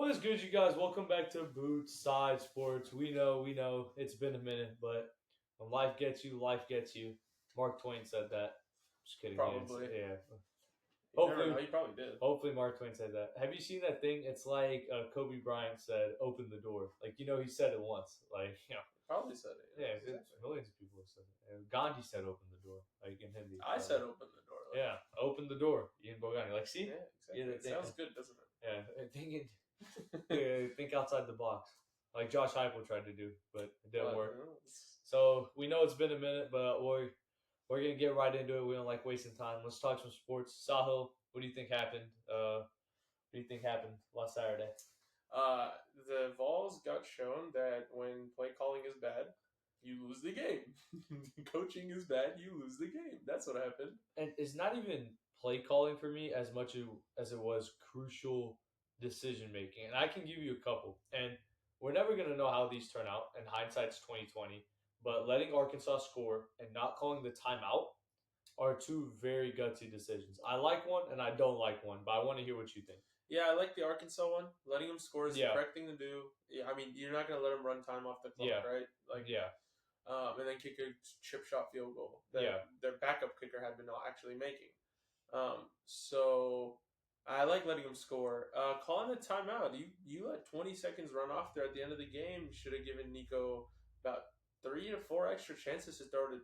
What is good, you guys? Welcome back to Boothside Sports. We know, it's been a minute, but when life gets you, life gets you. Mark Twain said that. Just kidding. Probably. Yeah. You never Hopefully, know. You probably did. hopefully Mark Twain said that. Have you seen that thing? It's like Kobe Bryant said, "Open the door." Like he said it once. Like Probably said it. yeah, Exactly. millions of people have said it. And Gandhi said, "Open the door," like in Hindi. I said open the door. Yeah, open the door. Ian Bogani. Like, see, Yeah, exactly. It sounds good, doesn't it? yeah, think outside the box, like Josh Heupel tried to do, but it didn't work. So we know it's been a minute, but we're gonna get right into it. We don't like wasting time. Let's talk some sports. Sahil, what do you think happened? What do you think happened last Saturday? The Vols got shown that when play calling is bad, you lose the game. Coaching is bad, you lose the game. That's what happened. And it's not even play calling for me as much as it was crucial decision making. And I can give you a couple. And we're never gonna know how these turn out. And hindsight's 2020. But letting Arkansas score and not calling the timeout are two very gutsy decisions. I like one and I don't like one, but I want to hear what you think. Yeah, I like the Arkansas one. Letting them score is the Yeah. correct thing to do. Yeah, I mean, you're not going to let them run time off the clock, Yeah. right? Like, Yeah. And then kick a chip shot field goal that Yeah. their backup kicker had been actually making. So I like letting them score. Calling a timeout. You let 20 seconds run off there at the end of the game. Should have given Nico about 3 to 4 extra chances to throw it,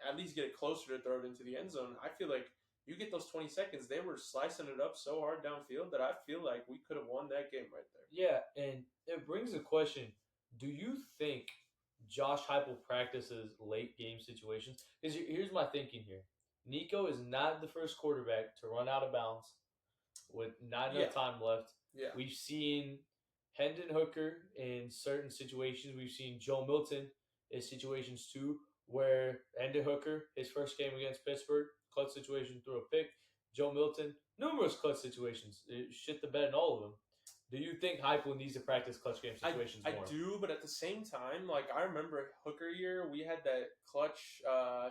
at least get it closer to throw it into the end zone. I feel like you get those 20 seconds, they were slicing it up so hard downfield that I feel like we could have won that game right there. Yeah, and it brings a question. Do you think Josh Heupel practices late game situations? Because here's my thinking here. Nico is not the first quarterback to run out of bounds with not enough time left. Yeah. We've seen Hendon Hooker in certain situations. We've seen Joe Milton in situations too, where Hendon Hooker, his first game against Pittsburgh, clutch situation, threw a pick. Joe Milton, numerous clutch situations, shit the bed in all of them. Do you think Heupel needs to practice clutch game situations more? I do, but at the same time, like I remember Hooker year, we had that clutch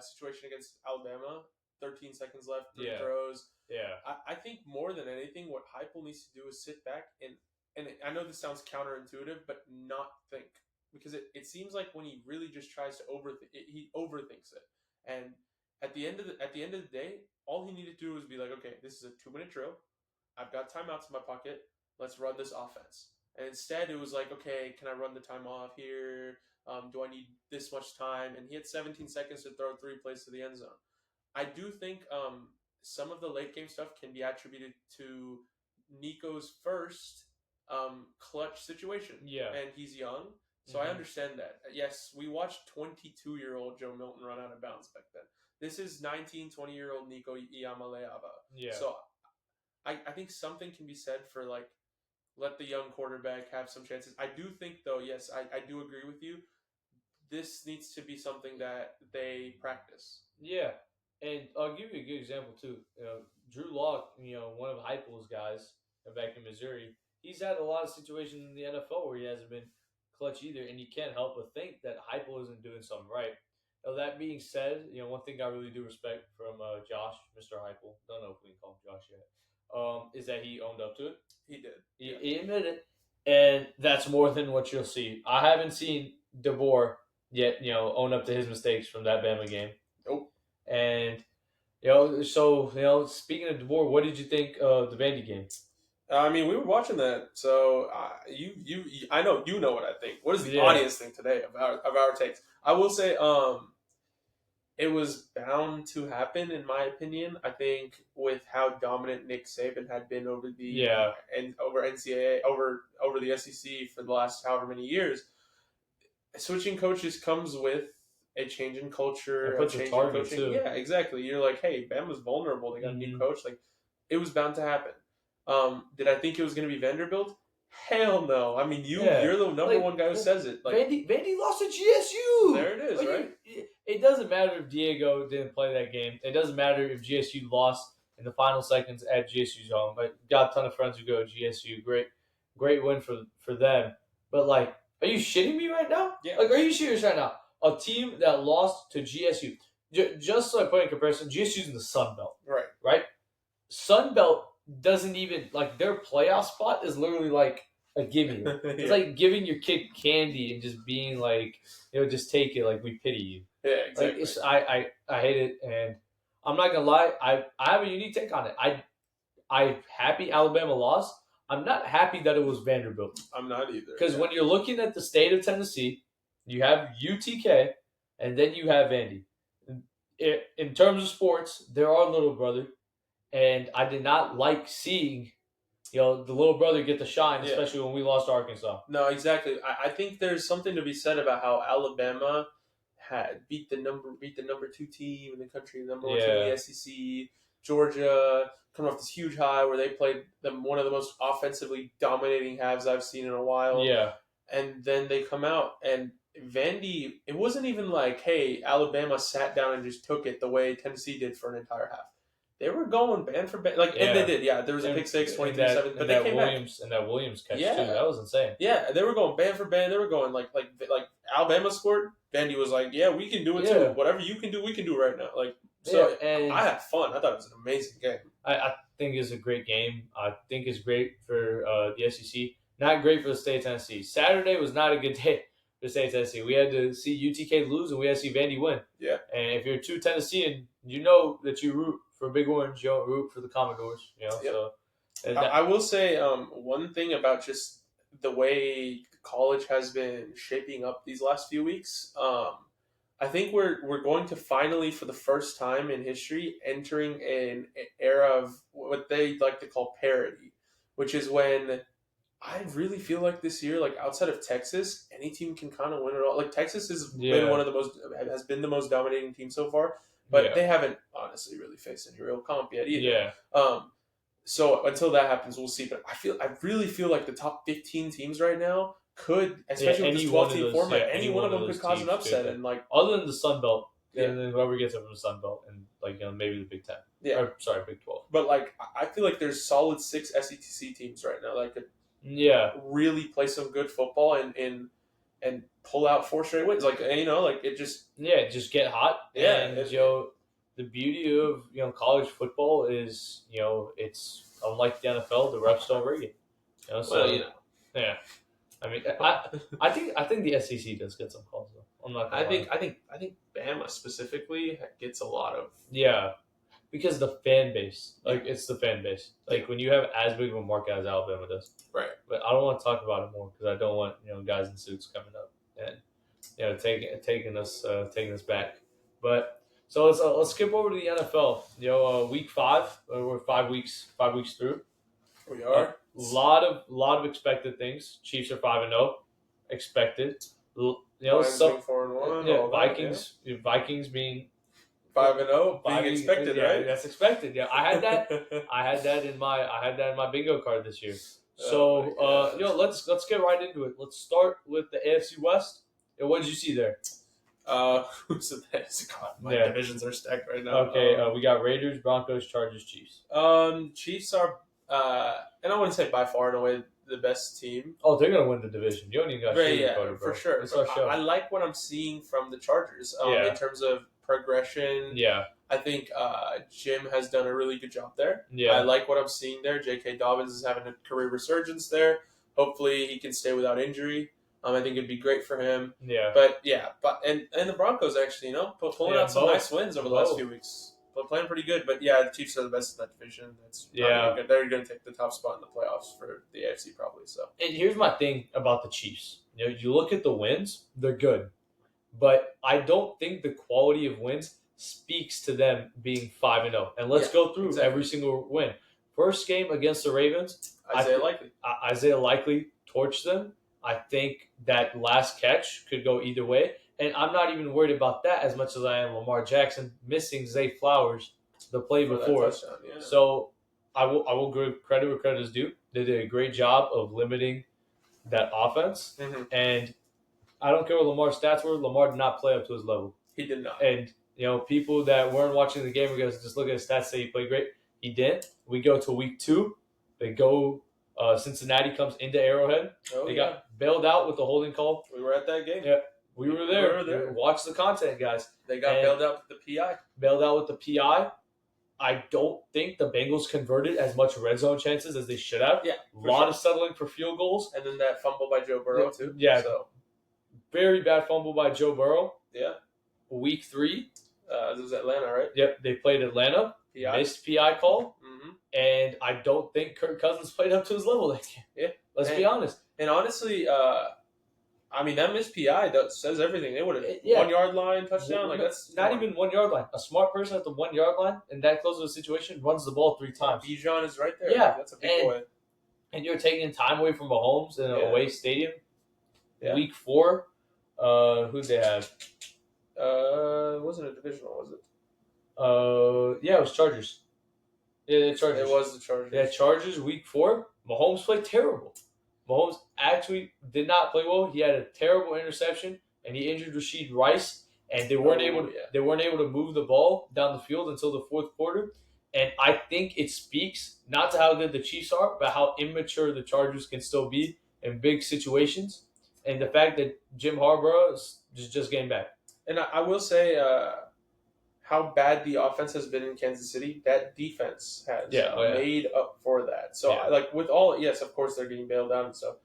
situation against Alabama. 13 seconds left, 3 throws. Yeah. I think more than anything, what Heupel needs to do is sit back and I know this sounds counterintuitive, but not think. Because it seems like when he really just tries to he overthinks it. And at the end of the day, all he needed to do was be like, okay, this is a 2-minute drill. I've got timeouts in my pocket. Let's run this offense. And instead, it was like, okay, can I run the time off here? Do I need this much time? And he had 17 seconds to throw 3 plays to the end zone. I do think some of the late game stuff can be attributed to Nico's first clutch situation. Yeah. And he's young. So I understand that. Yes, we watched 22-year-old Joe Milton run out of bounds back then. This is 19, 20-year-old Nico Iamaleava. Yeah. So I think something can be said for, like, let the young quarterback have some chances. I do think, though, yes, I do agree with you. This needs to be something that they practice. Yeah. And I'll give you a good example, too. Drew Lock, one of Heupel's guys back in Missouri, he's had a lot of situations in the NFL where he hasn't been clutch either, and you can't help but think that Heupel isn't doing something right. Now, that being said, one thing I really do respect from Josh, Mr. Heupel, don't know if we can call him Josh yet, is that he owned up to it. He did. He admitted it, and that's more than what you'll see. I haven't seen DeBoer yet, own up to his mistakes from that Bama game. Nope. And, speaking of DeBoer, what did you think of the Vandy game? I mean, we were watching that, so I know you know what I think. What does the audience think today of our takes? I will say, it was bound to happen, in my opinion. I think with how dominant Nick Saban had been over over NCAA, over the SEC for the last however many years, switching coaches comes with a change in culture, a change in coaching. Too. Yeah, exactly. You're like, hey, Bama's vulnerable. They got a new coach. Like, it was bound to happen. Did I think it was going to be Vanderbilt? Hell no. I mean, you're the number one guy who says it. Like, Vandy lost to GSU. There it is, right? It doesn't matter if Diego didn't play that game. It doesn't matter if GSU lost in the final seconds at GSU's home. But got a ton of friends who go to GSU. Great win for them. But, like, are you shitting me right now? Yeah. Like, are you serious right now? A team that lost to GSU. Just so I put in comparison, GSU's in the Sun Belt. Right. Sun Belt doesn't even, like, their playoff spot is literally, like, a gimme. It's Yeah. like giving your kid candy and just being like, just take it. Like we pity you. Yeah, Like exactly. I hate it, and I'm not gonna lie. I have a unique take on it. I'm happy Alabama lost. I'm not happy that it was Vanderbilt I'm not either. because when you're looking at the state of Tennessee, you have UTK, and then you have Vandy. In terms of sports, they're our little brother, and I did not like seeing the little brother get the shine, Yeah. especially when we lost to Arkansas. No, exactly. I think there's something to be said about how Alabama had beat the number 2 team in the country, the number 1 team in Yeah, the SEC. Georgia coming off this huge high where they played one of the most offensively dominating halves I've seen in a while. yeah, And then they come out and Vandy. It wasn't even like, hey, Alabama sat down and just took it the way Tennessee did for an entire half. They were going band for band, and they yeah. did. Yeah, there was a pick six, 23-7, but they came back. And that Williams catch Yeah. too. That was insane. Yeah, they were going band for band. They were going like Alabama scored. Vandy was like, yeah, we can do it too. Whatever you can do, we can do right now. Like, so and I had fun. I thought it was an amazing game. I think it's a great game. I think it's great for the SEC. Not great for the state of Tennessee. Saturday was not a good day for the state of Tennessee. We had to see UTK lose and we had to see Vandy win. Yeah. And if you're a true Tennessean, you know that you root for Big Orange. You don't root for the Commodores. Yep. So. I will say one thing about just the way college has been shaping up these last few weeks. I think we're going to finally, for the first time in history, entering an era of what they like to call parity, which is when I really feel like this year, like outside of Texas, any team can kind of win it all. Like Texas has been the most dominating team so far, but they haven't honestly really faced any real comp yet either. Yeah. So until that happens, we'll see. But I really feel like the top 15 teams right now could, especially with this 12-team format, any one of them could cause an upset. And like, other than the Sun Belt, and then whoever gets it from the Sun Belt, and maybe the Big Ten. Yeah. Or, sorry, Big 12. But like, I feel like there's solid 6 SEC teams right now that could really play some good football and pull out 4 straight wins. Like, it just just get hot. Yeah, and the beauty of college football is it's unlike the NFL. The refs don't rig it. Yeah. I mean, I think the SEC does get some calls though. I'm not. I think Bama specifically gets a lot of because the fan base, it's the fan base. Like when you have as big of a market as Alabama does, right? But I don't want to talk about it more because I don't want guys in suits coming up and taking us back. But so let's skip over to the NFL. Week 5. We're 5 weeks through. We are. Lot of expected things. Chiefs are 5-0, expected. Some 4-1. Vikings being 5-0, being expected, right? That's expected. Yeah, I had that. I had that in my bingo card this year. So let's get right into it. Let's start with the AFC West. What did you see there? Who's the best? God, my divisions are stacked right now. Okay, we got Raiders, Broncos, Chargers, Chiefs. Chiefs are, and I wouldn't say by far and away the best team. Oh, they're gonna win the division. You don't even got to for sure. I like what I'm seeing from the Chargers in terms of progression. Yeah, I think Jim has done a really good job there. Yeah, I like what I'm seeing there. J.K. Dobbins is having a career resurgence there. Hopefully, he can stay without injury. I think it'd be great for him. Yeah. But and the Broncos actually, pulling out some nice wins over the last few weeks. But playing pretty good. But yeah, the Chiefs are the best in that division. They're going to take the top spot in the playoffs for the AFC probably. So. And here's my thing about the Chiefs. You look at the wins, they're good, but I don't think the quality of wins speaks to them being 5-0. And let's go through every single win. First game against the Ravens, Isaiah Likely torched them. I think that last catch could go either way. And I'm not even worried about that as much as I am Lamar Jackson missing Zay Flowers the play before. So I will give credit where credit is due. They did a great job of limiting that offense. Mm-hmm. And I don't care what Lamar's stats were. Lamar did not play up to his level. He did not. And, people that weren't watching the game are going to just look at his stats and say he played great. He didn't. We go to week 2. They go Cincinnati comes into Arrowhead. They got bailed out with the holding call. We were at that game. Yeah, we were there. Watch the content, guys. They got bailed out with the PI. Bailed out with the PI. I don't think the Bengals converted as much red zone chances as they should have. Yeah, a lot of settling for field goals. And then that fumble by Joe Burrow, too. Yeah. So. Very bad fumble by Joe Burrow. Yeah. Week 3. This was Atlanta, right? Yep, they played Atlanta. PI. Missed PI call. Mm-hmm. And I don't think Kirk Cousins played up to his level that game. Yeah. Let's be honest. And honestly, that missed PI says everything. They would have 1 yard line touchdown. Like that's not even 1 yard line. A smart person at the 1 yard line in that close of a situation runs the ball 3 times. Bijan is right there. Yeah, like, that's a big boy. And you're taking time away from Mahomes in an away stadium. Yeah. Week 4, who'd they have? It wasn't a divisional, was it? Yeah, it was Chargers. Yeah, the Chargers. It was the Chargers. Yeah, Chargers. Week 4, Mahomes played terrible. Mahomes actually did not play well. He had a terrible interception, and he injured Rashid Rice, and they weren't able to move the ball down the field until the 4th quarter. And I think it speaks not to how good the Chiefs are, but how immature the Chargers can still be in big situations, and the fact that Jim Harbaugh is just getting back. And I will say how bad the offense has been in Kansas City, that defense has made up for that. So, with all, yes, of course, they're getting bailed out and stuff.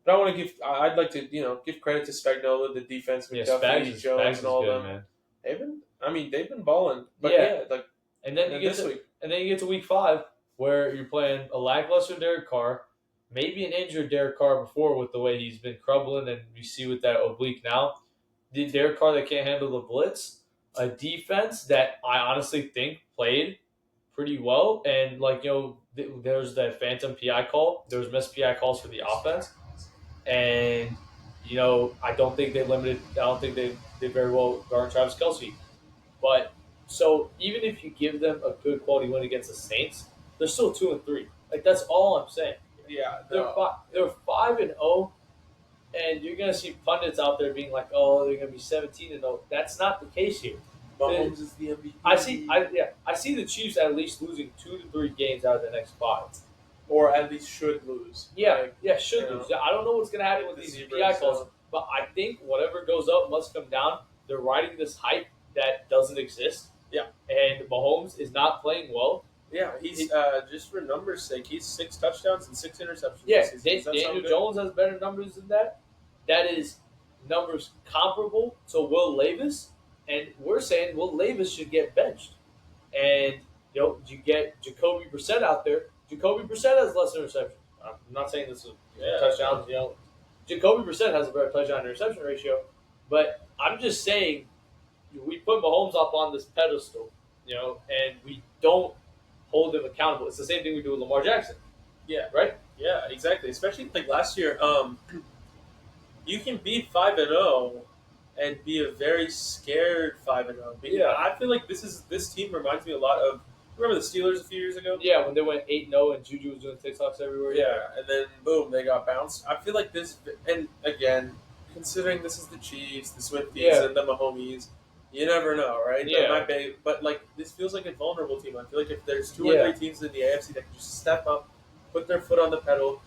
But I want to I'd like to, give credit to Spagnuolo, the defense, McDuffie, Jones, and all of them. Man. They've been balling. But and then you get to week 5 where you're playing a lackluster Derek Carr, maybe an injured Derek Carr before with the way he's been crumbling, and you see with that oblique now. The Derek Carr that can't handle the blitz. A defense that I honestly think played pretty well, and there's that phantom PI call. There was missed PI calls for the offense, and I don't think they did very well guarding Travis Kelce. But so even if you give them a good quality win against the Saints, they're still 2-3. Like that's all I'm saying. Yeah, they're 5-0. And you're going to see pundits out there being like, "Oh, they're going to be 17-0." That's not the case here. Mahomes is the MVP. I see the Chiefs at least losing 2 to 3 games out of the next 5, or at least should lose. Should lose. I don't know what's going to happen with these PI calls, but I think whatever goes up must come down. They're riding this hype that doesn't exist. Yeah, and Mahomes is not playing well. Yeah, he's just for numbers' sake, he's 6 touchdowns and 6 interceptions. Yeah, Daniel Jones has better numbers than that. That is numbers comparable to Will Levis, and we're saying Will Levis should get benched. And you get Jacoby Brissett out there. Jacoby Brissett has less interceptions. I'm not saying this is touchdowns. Jacoby Brissett has a better touchdown interception ratio, but I'm just saying we put Mahomes up on this pedestal, and we don't hold him accountable. It's the same thing we do with Lamar Jackson. Yeah. Right? Yeah, exactly. Especially like last year, you can be 5-0 and be a very scared 5-0. Yeah. I feel like this team reminds me a lot of, remember the Steelers a few years ago? Yeah, when they went 8-0 and Juju was doing TikToks everywhere. Yeah, and then boom, they got bounced. I feel like this, and again, considering this is the Chiefs, the Swifties, and the Mahomes, you never know, right? Yeah. But this feels like a vulnerable team. I feel like if there's 2 or 3 teams in the AFC that can just step up, put their foot on the pedal,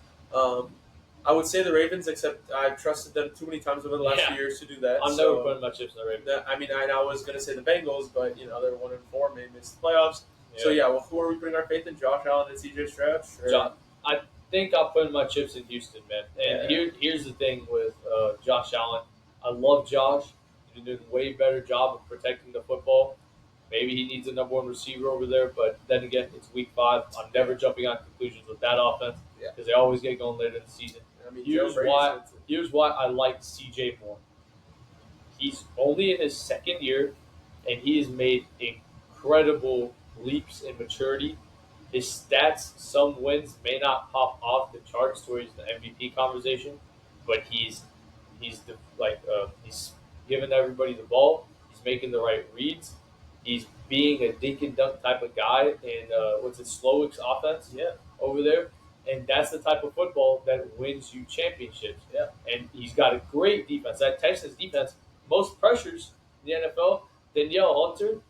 I would say the Ravens, except I've trusted them too many times over the last few years to do that. I'm never putting my chips in the Ravens. I was going to say the Bengals, but they're 1-4, maybe miss the playoffs. Yeah. So who are we putting our faith in? Josh Allen and CJ Stroud? Sure. I think I'll put my chips in Houston, man. And here's the thing with Josh Allen. I love Josh. He's doing a way better job of protecting the football. Maybe he needs a number 1 receiver over there, but then again, it's week 5. I'm never jumping on conclusions with that offense because they always get going later in the season. Here's why I like CJ more. He's only in his 2nd year, and he has made incredible leaps in maturity. His stats, some wins may not pop off the charts to where he's the MVP conversation, but he's giving everybody the ball. He's making the right reads. He's being a dink and dunk type of guy in Slowick's offense over there. And that's the type of football that wins you championships. Yeah. And he's got a great defense. That Texans defense, most pressures in the NFL. Danielle Hunter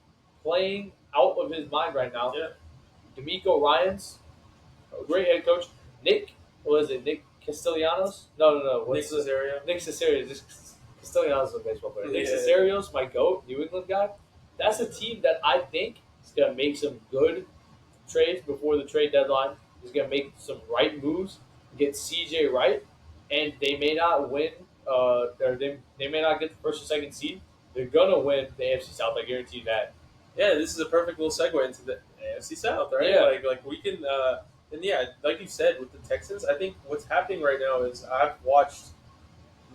playing out of his mind right now. Yeah. D'Amico Ryans, a great head coach. Nick Castellanos? No. Nick Caserio. Nick Caserio. Castellanos is a baseball player. Nick Casario's my GOAT, New England guy. That's a team that I think He's going to make some good trades before the trade deadline. He's going to make some right moves, get CJ right, and they may not win. Or they may not get the first or second seed. They're gonna win the AFC South. I guarantee you that. Yeah, this is a perfect little segue into the AFC South, right? Yeah. Like we can, and yeah, like you said with the Texans, I think what's happening right now is I've watched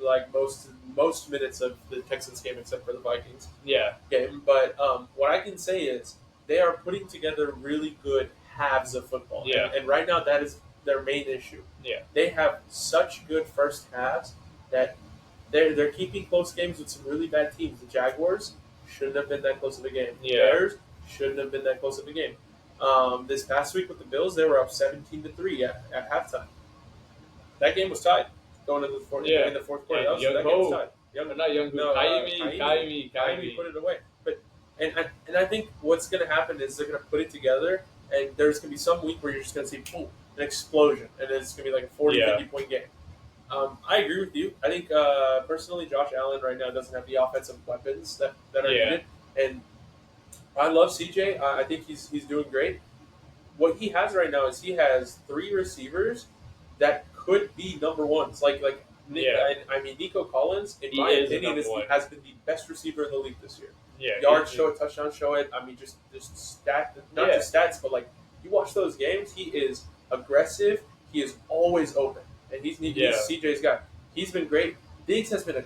like most minutes of the Texans game except for the Vikings Yeah. game, but what I can say is they are putting together really good halves of football. Yeah. And right now that is their main issue. Yeah. They have such good first halves that they're keeping close games with some really bad teams. The Jaguars shouldn't have been that close of a game. The Yeah. Bears shouldn't have been that close of a game. This past week with the Bills, they were up 17-3 at halftime. That game was tied going into the fourth. Yeah. In the fourth quarter, And that game was tied. Not Young No, Kaimi put it away. But and I think what's going to happen is they're going to put it together, and there's going to be some week where you're just going to see boom, an explosion, and it's going to be like a 40, Yeah. 50 point game. I agree with you. I think personally, Josh Allen right now doesn't have the offensive weapons that are Yeah. needed, and I love CJ. I think he's doing great. What he has right now is he has 3 receivers that could be number ones. Yeah. I mean, Nico Collins, in He my is the opinion, number one. has been the best receiver in the league this year. Yeah. Yards show it, touchdowns show it. I mean, just not Yeah. just stats, but like you watch those games, he is aggressive. He is always open, and he's CJ's guy. He's been great. Diggs has been a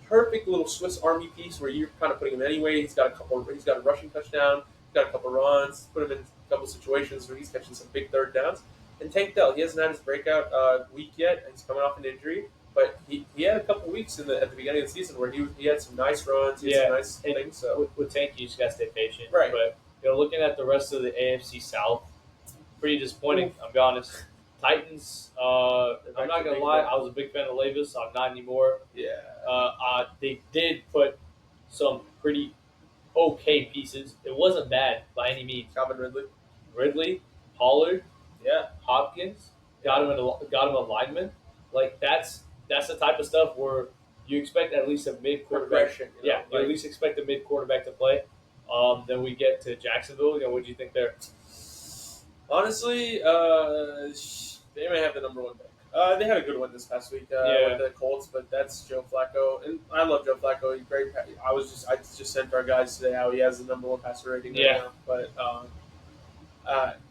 perfect little Swiss Army piece where you're kind of putting him anyway. He's got a rushing touchdown. He's got a couple runs. Put him in a couple situations where he's catching some big third downs. And Tank Dell, he hasn't had his breakout week yet. He's coming off an injury. But he had a couple weeks at the beginning of the season where he had some nice runs, he had some nice things. So with Tank, you just gotta stay patient. Right. But looking at the rest of the AFC South, pretty disappointing. I'll be honest. Titans. I'm not gonna lie. I was a big fan of Levis. I'm not anymore. yeah, They did put some pretty okay pieces. It wasn't bad by any means. Calvin Ridley. Ridley, Pollard, Yeah, Hopkins got him a lineman. Like that's the type of stuff where you expect at least a mid quarterback. progression. Yeah, you at least expect a mid quarterback to play. Then we get to Jacksonville. What do you think there? Honestly, they may have the number one pick. They had a good one this past week with the Colts, but that's Joe Flacco, and I love Joe Flacco. He's great. I just sent our guys today how he has the number one passer rating right now. But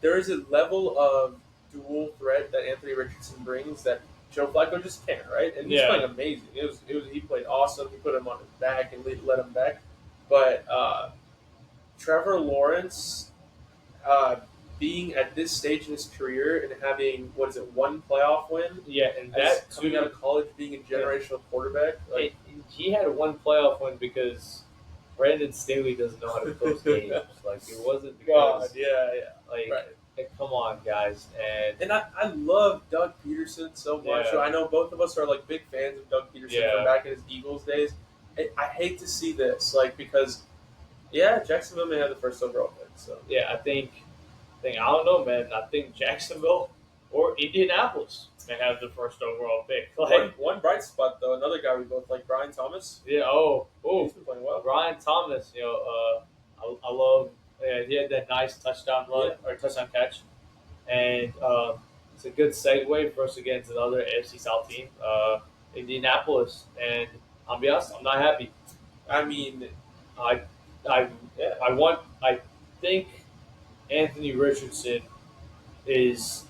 there is a level of dual threat that Anthony Richardson brings that Joe Flacco just can't, right? And he's playing amazing. He played awesome. He put him on his back and led him back. But Trevor Lawrence, being at this stage in his career and having one playoff win, and that coming out of college, being a generational quarterback, he had one playoff win because Brandon Staley doesn't know how to close games. Like it wasn't because come on, guys, and I love Doug Peterson so much. Yeah. I know both of us are like big fans of Doug Peterson from back in his Eagles days. I hate to see this, because Jacksonville may have the first overall pick. So I think I don't know, man. I think Jacksonville or Indianapolis may have the first overall pick. One bright spot though, another guy we both like, Brian Thomas. Yeah. He's been playing well. Brian Thomas. I love. He had that nice touchdown run or touchdown catch, and it's a good segue for us to get into the other AFC South team, Indianapolis. And I'll be honest, I'm not happy. I mean, I think Anthony Richardson is.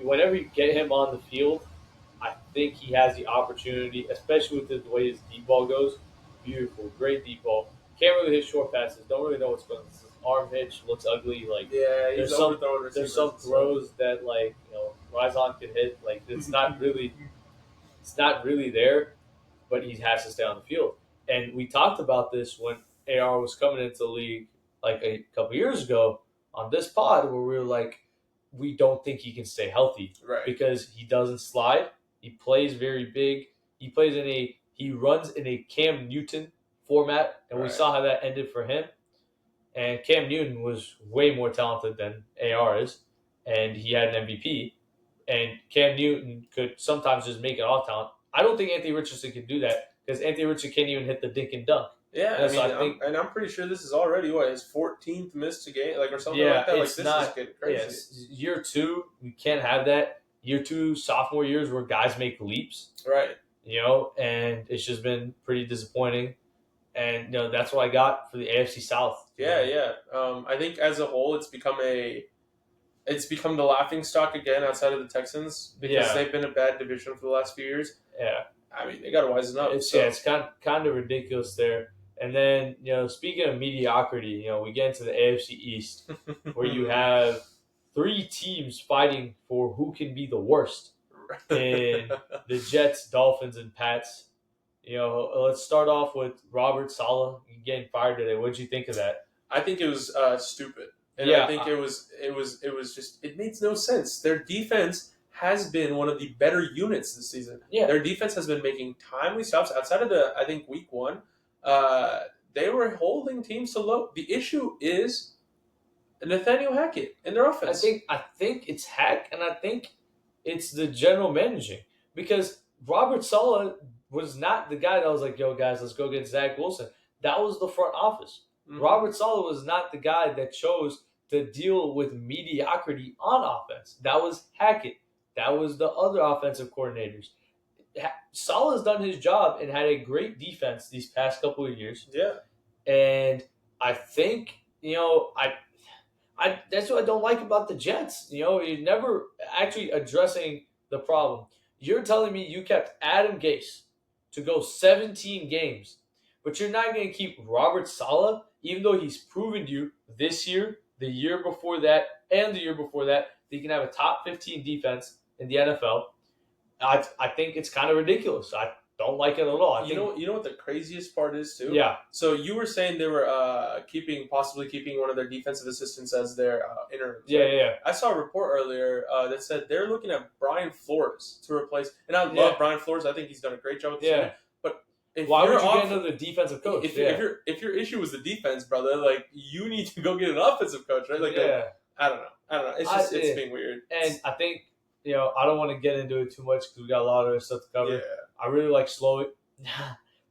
Whenever you get him on the field, I think he has the opportunity, especially with the way his deep ball goes. Beautiful, great deep ball. Can't really hit short passes. Don't really know what's going on. His arm hitch looks ugly. There's some throws that Rizon can hit. It's not really there, but he has to stay on the field. And we talked about this when AR was coming into the league a couple years ago on this pod, where we were like, we don't think he can stay healthy, right? Because he doesn't slide. He plays very big. He runs in a Cam Newton format, and we saw how that ended for him. And Cam Newton was way more talented than AR is, and he had an MVP. And Cam Newton could sometimes just make it off talent. I don't think Anthony Richardson can do that because Anthony Richardson can't even hit the dink and dunk. Yeah, You know, I so mean, I think I'm pretty sure this is already what his 14th missed a game, like or something yeah, like that. Like it's this is not. getting crazy. Yes, year two, we can't have that. Year two, sophomore years where guys make leaps, Right. and it's just been pretty disappointing. And that's what I got for the AFC South. Yeah, yeah. I think as a whole, it's become the laughing stock again outside of the Texans because Yeah, they've been a bad division for the last few years. yeah. I mean, they got to wisen up. So It's kind of ridiculous there. And then speaking of mediocrity, we get into the AFC East where you have three teams fighting for who can be the worst in the Jets, Dolphins, and Pats. Let's start off with Robert Saleh getting fired today. What did you think of that? I think it was stupid, and I Yeah, think it was just it makes no sense. Their defense has been one of the better units this season. yeah. Their defense has been making timely stops outside of the I think week one. Uh, they were holding teams to low. The issue is Nathaniel Hackett and their I offense. think I think it's Hack, and I think it's the general managing because Robert Saleh was not the guy that was like, "Yo, guys, let's go get Zach Wilson." That was the front office. Mhm. Robert Saleh was not the guy that chose to deal with mediocrity on offense. That was Hackett. That was the other offensive coordinators. Saleh's done his job and had a great defense these past couple of years, Yeah, and I think I that's what I don't like about the Jets. You're never actually addressing the problem. You're telling me you kept Adam Gase to go 17 games, but you're not going to keep Robert Saleh, even though he's proven to you this year, the year before that, and the year before that he can have a top 15 defense in the NFL. I think it's kind of ridiculous. I don't like it at all. you know what the craziest part is too. Yeah, So you were saying they were possibly keeping one of their defensive assistants as their interim. yeah, Right? yeah, I saw a report earlier that said they're looking at Brian Flores to replace. And I love yeah, Brian Flores. I think he's done a great job with the yeah. team. But if Why you're would you off, get another defensive coach? if your issue was the defense, brother, like you need to go get an offensive coach, right? Like yeah. I don't know. It's just it's being weird. And I think I don't want to get into it too much because we got a lot of other stuff to cover. Yeah. I really like Slowick,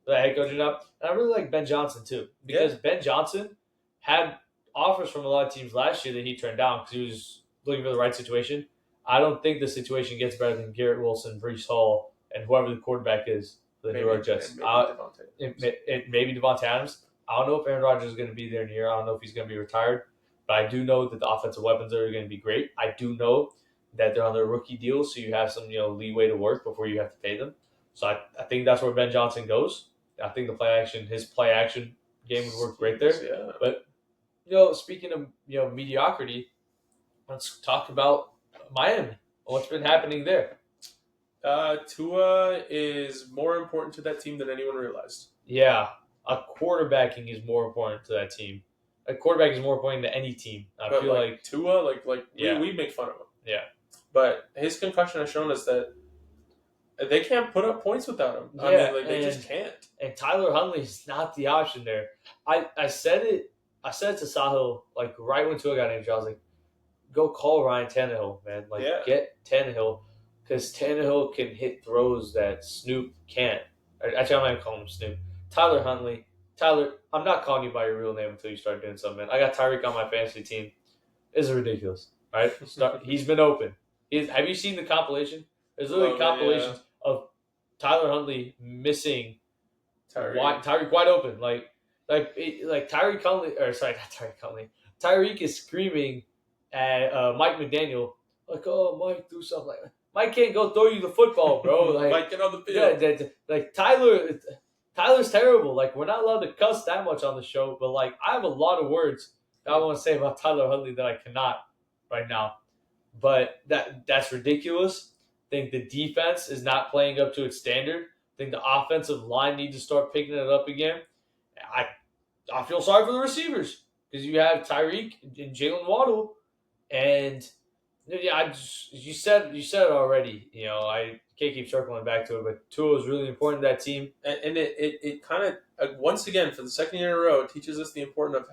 the head coach job, and I really like Ben Johnson too because Ben Johnson had offers from a lot of teams last year that he turned down because he was looking for the right situation. I don't think the situation gets better than Garrett Wilson, Brees Hall, and whoever the quarterback is for the New York Jets. It may be Devontae Adams. I don't know if Aaron Rodgers is going to be there in a year. I don't know if he's going to be retired. But I do know that the offensive weapons are going to be great. I do know that they're on their rookie deal, so you have some leeway to work before you have to pay them. So I think that's where Ben Johnson goes. I think his play action game would work great there. Yeah. But speaking of mediocrity, let's talk about Miami. What's been happening there? Tua is more important to that team than anyone realized. Yeah, a quarterbacking is more important to that team. A quarterback is more important to any team. I feel like Tua, Yeah. we make fun of him. Yeah. But his concussion has shown us that they can't put up points without him. Yeah, I mean, they just can't. And Tyler Huntley is not the option there. I said it to Sahil right when Tua got injured. I was like, go call Ryan Tannehill, man. Get Tannehill because Tannehill can hit throws that Snoop can't. Actually, I'm not even calling him Snoop. Tyler Huntley. Tyler, I'm not calling you by your real name until you start doing something, man. I got Tyreek on my fantasy team. It's ridiculous, right? He's been open. Have you seen the compilation? There's literally compilations of Tyler Huntley missing Tyreek wide open. Like Tyreek Huntley, or sorry, not Tyreek Huntley. Tyreek is screaming at Mike McDaniel, like, "Oh, Mike, do something." Like, Mike can't go throw you the football, bro. Like, Mike, get on the field. Yeah, like Tyler's terrible. Like, we're not allowed to cuss that much on the show, but I have a lot of words that I want to say about Tyler Huntley that I cannot right now. But that's ridiculous. I think the defense is not playing up to its standard. I think the offensive line needs to start picking it up again. I feel sorry for the receivers because you have Tyreek and Jalen Waddle, and you said it already. I can't keep circling back to it, but Tua is really important to that team, and it kind of once again for the second year in a row teaches us the importance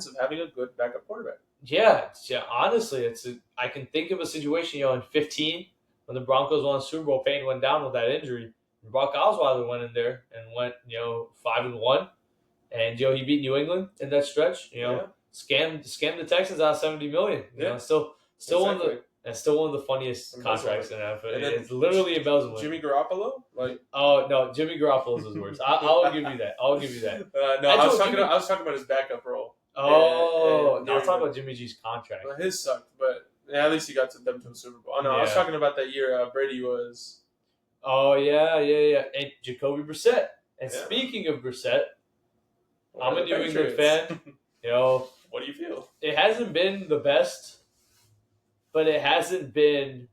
of having a good backup quarterback. Yeah. Honestly, I can think of a situation in 2015 when the Broncos won the Super Bowl. Payne went down with that injury. Brock Osweiler went in there and went 5-1. and he beat New England in that stretch. Yeah. Scammed the Texans out of $70 million. Yeah. Still one of Exactly. the and still one of the funniest Embezzlement. contracts in the NFL. And then It's literally embezzlement. Jimmy Garoppolo, like Oh no, Jimmy Garoppolo's is worse. I'll give you that. I'll give you that. no, I was talking about his backup role. Oh, And no, I was talking about Jimmy G's contract. Well, his sucked, but at least he got them to the Super Bowl. Oh no, I was talking about that year Brady was. Oh yeah, and Jacoby Brissett. And speaking of Brissett, I'm a New England fan. What do you feel? It hasn't been the best, but it hasn't been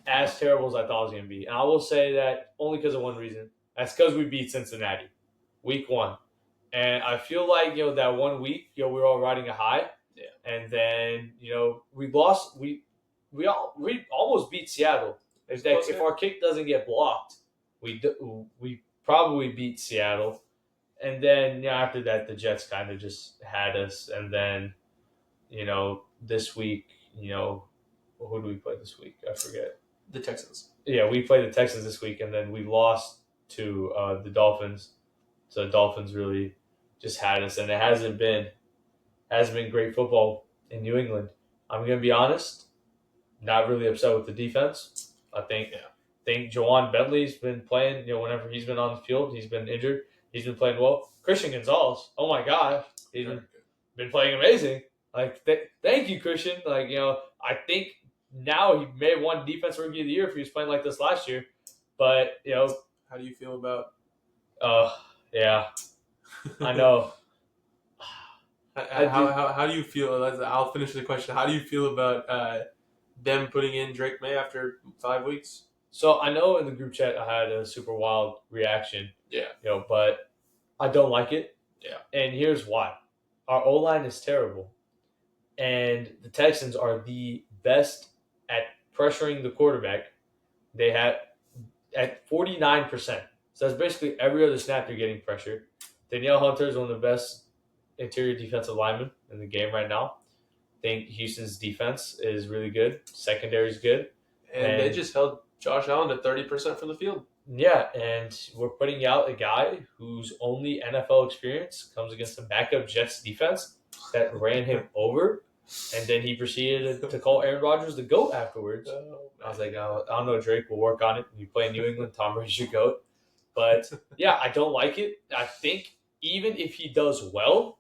as terrible as I thought it was going to be. And I will say that only because of one reason. That's because we beat Cincinnati, week 1. And I feel like, that 1 week, we were all riding a high. Yeah. And then, we lost. We almost beat Seattle. If our kick doesn't get blocked, we probably beat Seattle. And then after that, the Jets kind of just had us. And then, this week, who do we play this week? I forget. The Texans. Yeah, we played the Texans this week, and then we lost to the Dolphins. So the Dolphins really just had us, and it hasn't been great football in New England. I'm going to be honest, not really upset with the defense. I think Jawan Bentley's been playing, whenever he's been on the field, he's been injured. He's been playing well. Christian Gonzalez, oh my gosh, he's been playing amazing. Like, thank you, Christian. Like, I think now he may have won Defense Rookie of the Year if he was playing like this last year. But, how do you feel about? Yeah, I know. How do you feel? I'll finish the question. How do you feel about them putting in Drake May after 5 weeks? So I know in the group chat I had a super wild reaction. Yeah. But I don't like it. Yeah. And here's why. Our O-line is terrible. And the Texans are the best at pressuring the quarterback. They have at 49%. So that's basically every other snap you're getting pressure. Danielle Hunter is one of the best interior defensive linemen in the game right now. I think Houston's defense is really good. Secondary is good. And they just held Josh Allen to 30% from the field. Yeah, and we're putting out a guy whose only NFL experience comes against a backup Jets defense that ran him over. And then he proceeded to call Aaron Rodgers the GOAT afterwards. I was like, I don't know, Drake, we'll work on it. You play in New England, Tom Brady's your GOAT. But, yeah, I don't like it. I think even if he does well,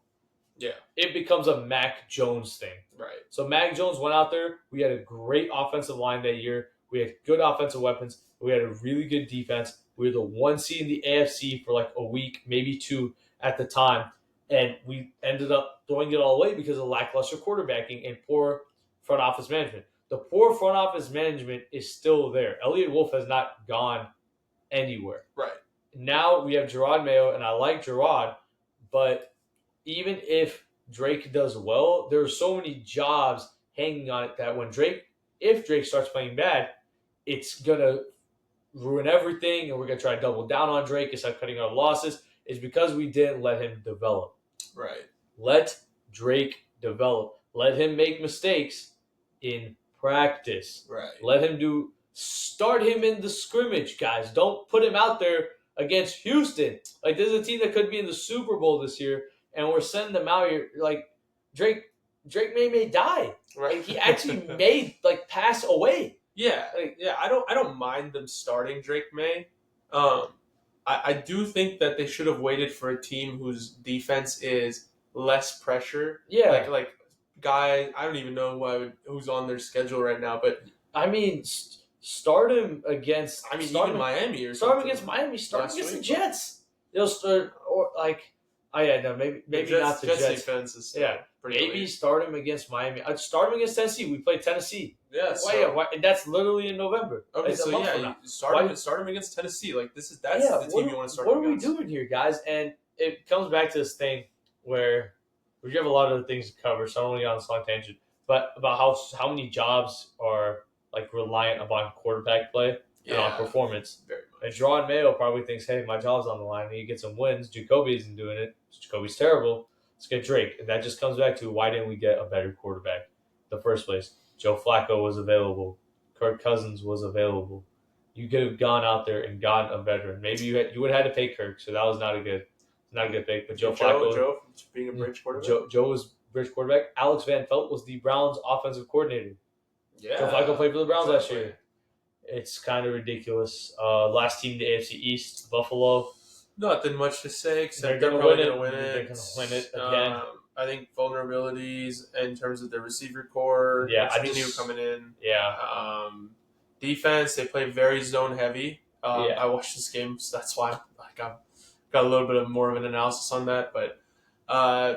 it becomes a Mac Jones thing. Right. So Mac Jones went out there. We had a great offensive line that year. We had good offensive weapons. We had a really good defense. We were the 1 seed in the AFC for like a week, maybe 2 at the time. And we ended up throwing it all away because of lackluster quarterbacking and poor front office management. The poor front office management is still there. Elliott Wolf has not gone anywhere. Right. Now we have Gerard Mayo, and I like Gerard, but even if Drake does well, there are so many jobs hanging on it that if Drake starts playing bad, it's going to ruin everything, and we're going to try to double down on Drake and start cutting our losses. It's because we didn't let him develop. Right. Let Drake develop. Let him make mistakes in practice. Right. Start him in the scrimmage, guys. Don't put him out there against Houston. Like, there's a team that could be in the Super Bowl this year, and we're sending them out here. Like, Drake may die. Right. Like, he actually may pass away. Yeah. I don't mind them starting Drake May. I do think that they should have waited for a team whose defense is less pressure. Yeah. Like guy, I don't even know who's on their schedule right now, but I mean, start him against. Even Miami or start him against Miami. Start him against the Jets. They'll start maybe not the Jets. Defense is maybe late. Start him against Miami. I'd start him against Tennessee. We play Tennessee. Yeah. And that's literally in November. Okay, so start him against Tennessee. Like that's the team you want to start. What are we doing here, guys? And it comes back to this thing where we have a lot of the things to cover, so I don't want to get on this long tangent. But about how many jobs are reliant upon quarterback play and on performance. Very much. And Gerard Mayo probably thinks, hey, my job's on the line. I need to get some wins. Jacoby isn't doing it. Jacoby's terrible. Let's get Drake. And that just comes back to why didn't we get a better quarterback in the first place? Joe Flacco was available. Kirk Cousins was available. You could have gone out there and gotten a veteran. Maybe you would have had to pay Kirk, so that was not a good not a good pick, but Joe And Joe, Flacco. Joe being a bridge quarterback. Joe was bridge quarterback. Alex Van Pelt was the Browns' offensive coordinator. Yeah, Joe Flacco played for the Browns last exactly. year. It's kind of ridiculous. Last team in the AFC East, Buffalo. Nothing much to say except They're they're gonna probably win going to it. win They're it. gonna win it again. I think vulnerabilities in terms of the receiver core. Yeah, which I we knew just coming in. yeah Defense, they play very zone heavy. yeah I watched this game, so that's why I've got a little bit of more of an analysis on that. But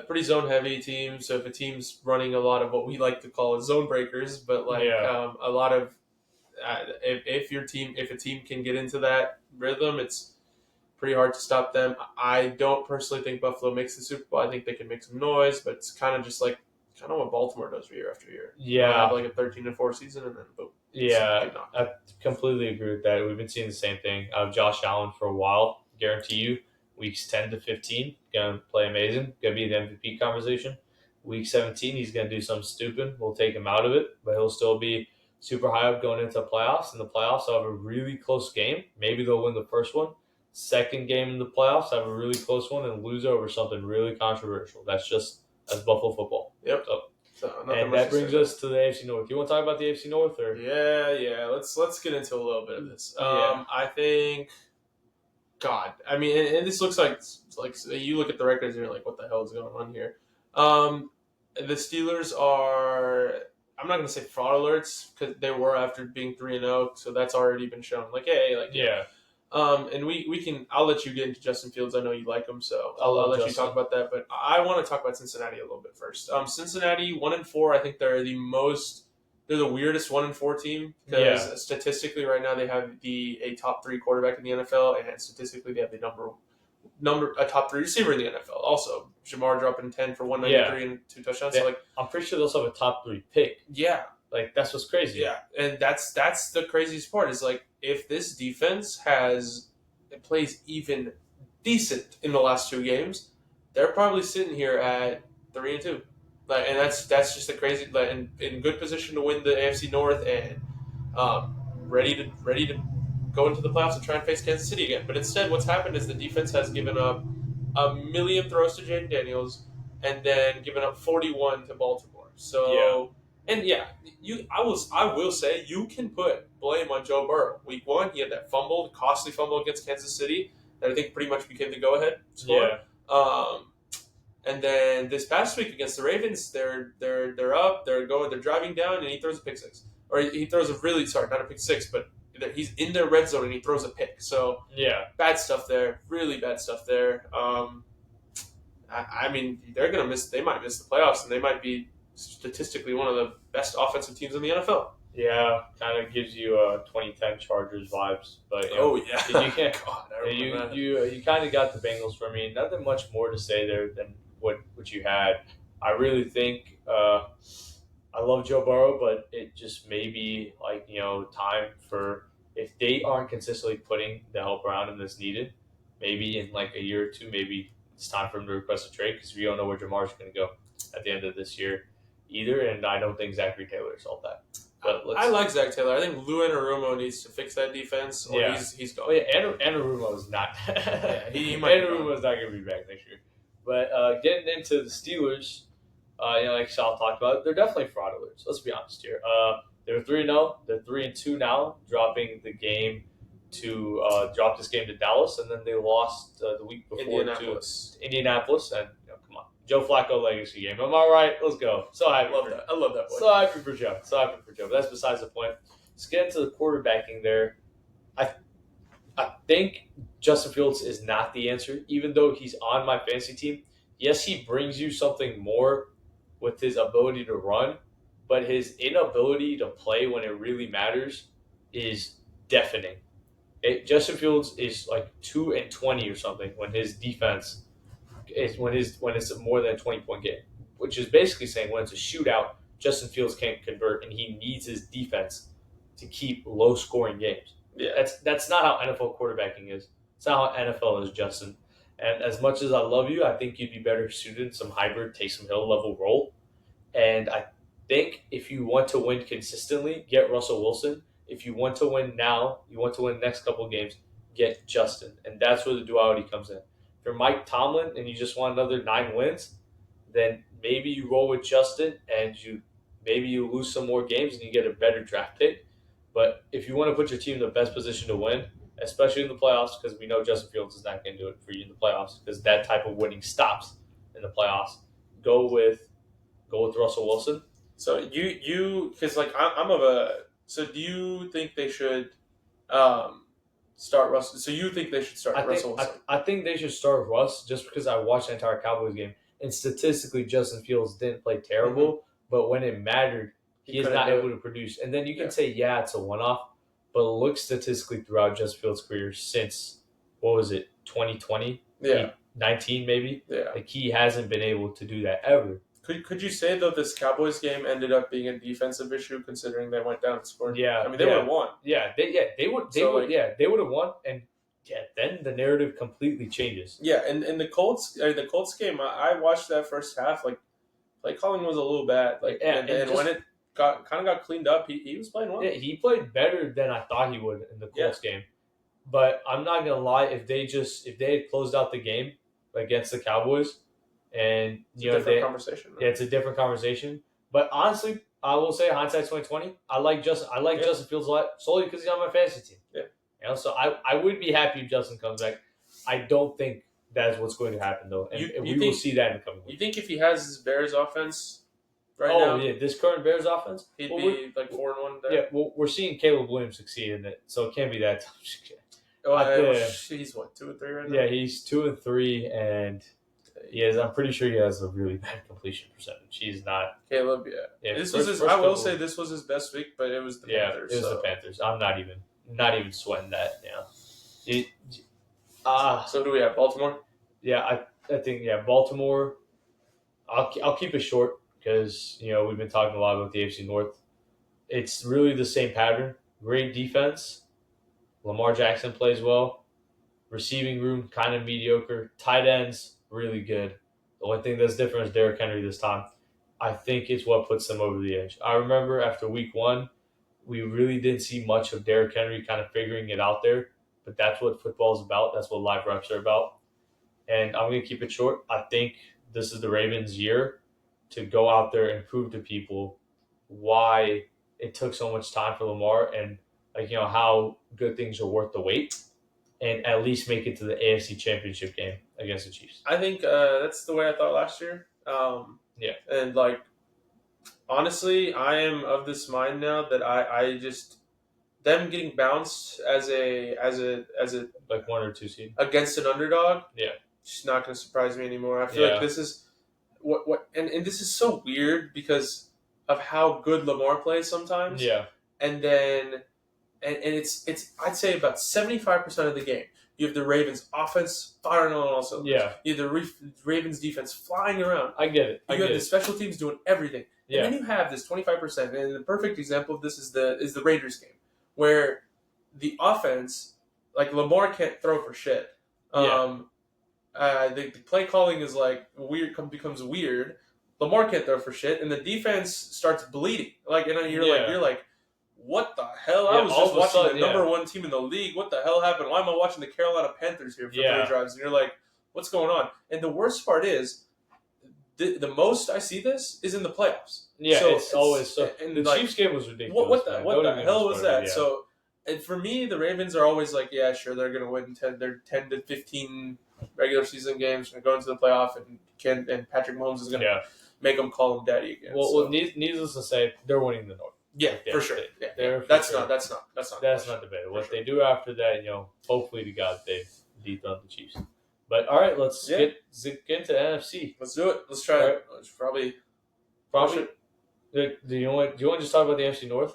pretty zone heavy team. So if a team's running a lot of what we like to call zone breakers, but a lot of if a team can get into that rhythm, it's pretty hard to stop them. I don't personally think Buffalo makes the Super Bowl. I think they can make some noise, but it's kind of just like what Baltimore does year after year. yeah Have like a 13-4 season, and then boom. yeah. I completely agree with that. We've been seeing the same thing. Josh Allen for a while. Guarantee you, weeks 10 to 15, gonna play amazing. Gonna be the MVP conversation. Week 17, he's gonna do something stupid. We'll take him out of it, but he'll still be super high up going into the playoffs. In the playoffs, they'll have a really close game. Maybe they'll win the first one. Second game in the playoffs, have a really close one and lose over something really controversial. That's Buffalo football. Yep. So and that brings us to the AFC North. You want to talk about the AFC North, or yeah? Let's get into a little bit of this. I think, God, I mean, and this looks like you look at the records and you're like, what the hell is going on here? The Steelers are. I'm not going to say fraud alerts because they were after being 3-0, so that's already been shown. Like, hey, yeah. And we can. I'll let you get into Justin Fields. I know you like him, so I'll let Justin. you talk about that. But I want to talk about Cincinnati a little bit first. Cincinnati 1-4. I think they're They're the weirdest 1-4 team because statistically, right now they have a top 3 quarterback in the NFL, and statistically they have the a top 3 receiver in the NFL. Also, Jamar dropping 10 for 193 and 2 touchdowns. So I'm pretty sure they'll also have a top 3 pick. Yeah. Like, that's what's crazy. Yeah, and that's the craziest part is like if this defense plays even decent in the last 2 games, they're probably sitting here at 3-2. Like, and that's just a crazy in good position to win the AFC North and ready to go into the playoffs and try and face Kansas City again. But instead, what's happened is the defense has given up a million throws to Jaden Daniels and then given up 41 to Baltimore. So. And I will say you can put blame on Joe Burrow. Week 1, he had that costly fumble against Kansas City that I think pretty much became the go-ahead score. Yeah. And then this past week against the Ravens, they're up, they're driving down, and he throws a pick six, or he throws not a pick six, but he's in their red zone and he throws a pick. So bad stuff there, really bad stuff there. I mean, they're gonna miss. They might miss the playoffs, and they might be statistically one of the best offensive teams in the NFL. Yeah, kind of gives you 2010 Chargers vibes, but you can't. God, you kind of got the Bengals for me. Nothing much more to say there than what you had. I really think I love Joe Burrow, but it just may be time for, if they aren't consistently putting the help around him that's needed, maybe in like a year or two, maybe it's time for him to request a trade because we don't know where Jamar's going to go at the end of this year either, and I don't think Zachary Taylor solved that. But I like Zach Taylor. I think Lou Anarumo needs to fix that defense, or he's gone. Oh yeah, Anarumo is not. Anarumo is not going to be back next year. But getting into the Steelers, like Sal talked about, they're definitely fraud alerts. Let's be honest here. They were 3-0. They're 3-2 now, dropping this game to Dallas, and then they lost the week before to Indianapolis. And come on, Joe Flacco legacy game. Am I right? Let's go. So happy. I love that boy. So happy for Joe. But that's besides the point. Let's get into the quarterbacking there. I think Justin Fields is not the answer, even though he's on my fantasy team. Yes, he brings you something more with his ability to run, but his inability to play when it really matters is deafening. Justin Fields is like 2-20 or something when his defense is when it's more than a 20-point game, which is basically saying when it's a shootout, Justin Fields can't convert, and he needs his defense to keep low-scoring games. Yeah, that's not how NFL quarterbacking is. It's not how NFL is, Justin. And as much as I love you, I think you'd be better suited in some hybrid, Taysom Hill level role. And I think if you want to win consistently, get Russell Wilson. If you want to win now, you want to win the next couple of games, get Justin. And that's where the duality comes in. you're Mike Tomlin and you just want another 9 wins, then maybe you roll with Justin and maybe you lose some more games and you get a better draft pick. But if you want to put your team in the best position to win, especially in the playoffs, because we know Justin Fields is not going to do it for you in the playoffs, because that type of winning stops in the playoffs. Go with Russell Wilson. So you because like I'm of a. So do you think they should start Russell? So you think they should start Russell Wilson? I think they should start Russ just because I watched the entire Cowboys game and statistically Justin Fields didn't play terrible, but when it mattered, he is not able to produce. And then you can say, yeah, it's a one-off, but look statistically throughout Justin Fields' career since, what was it, 2020? Yeah. 19 maybe? Yeah. Like he hasn't been able to do that ever. Could you say, though, this Cowboys game ended up being a defensive issue considering they went down and scored? Yeah. I mean, they would have won. Yeah, they would have won, and then the narrative completely changes. Yeah, and the Colts game, I watched that first half. Like, play calling was a little bad. Like, and when it got cleaned up, he was playing well. Yeah, he played better than I thought he would in the Colts game. But I'm not gonna lie, if they had closed out the game against the Cowboys, and it's a different conversation. Right? Yeah, it's a different conversation. But honestly, I will say hindsight 2020. I like Justin Fields a lot solely because he's on my fantasy team. Yeah. So I would be happy if Justin comes back. I don't think that's what's going to happen though, and we will see that in the coming weeks. You think if he has his Bears offense now? Oh yeah, this current Bears offense, he'd be like 4-1 there. Yeah, well, we're seeing Caleb Williams succeed in it, so it can't be that tough. He's what, 2-3 right now? Yeah, he's 2-3, and I'm pretty sure he has a really bad completion percentage. He's not Caleb. Yeah. This was I will say this was his best week, but it was the Panthers. It was the Panthers. I'm not even sweating that. So do we have Baltimore? Yeah, I think Baltimore. I'll keep it short because we've been talking a lot about the AFC North. It's really the same pattern. Great defense. Lamar Jackson plays well. Receiving room kind of mediocre. Tight ends really good. The only thing that's different is Derrick Henry this time. I think it's what puts them over the edge. I remember after week 1, we really didn't see much of Derrick Henry kind of figuring it out there. But that's what football is about. That's what live reps are about. And I'm going to keep it short. I think this is the Ravens' year to go out there and prove to people why it took so much time for Lamar and how good things are worth the wait, and at least make it to the AFC Championship game against the Chiefs. I think that's the way I thought last year. And honestly, I am of this mind now that I just them getting bounced as a like 1 or 2 seed against an underdog. Yeah, it's not going to surprise me anymore. I feel like this is what and this is so weird because of how good Lamar plays sometimes. Yeah, and then. And it's I'd say about 75% of the game. You have the Ravens offense firing on all cylinders. Yeah. You have the Ravens defense flying around. I get it. You have the special teams doing everything. Yeah. And then you have this 25%. And the perfect example of this is the Raiders game, where the offense, like Lamar can't throw for shit. The play calling is becomes weird. Lamar can't throw for shit, and the defense starts bleeding. You're like. What the hell? I was just watching the number 1 team in the league. What the hell happened? Why am I watching the Carolina Panthers here for 3 drives? And you're like, what's going on? And the worst part is, the most I see this is in the playoffs. Yeah, so it's always so. And the Chiefs game was ridiculous. What the hell was that? Yeah. So, and for me, the Ravens are always like, yeah, sure, they're going to win 10 to 15 regular season games and go into the playoff, and Patrick Mahomes is going to make them call him daddy again. Well, needless to say, they're winning the North. Yeah, for sure. Yeah. That's not debatable. What they do after that, hopefully to God they dethroned the Chiefs. But all right, let's get into NFC. Let's do it. Let's try it. Let's probably. Do you want to just talk about the NFC North?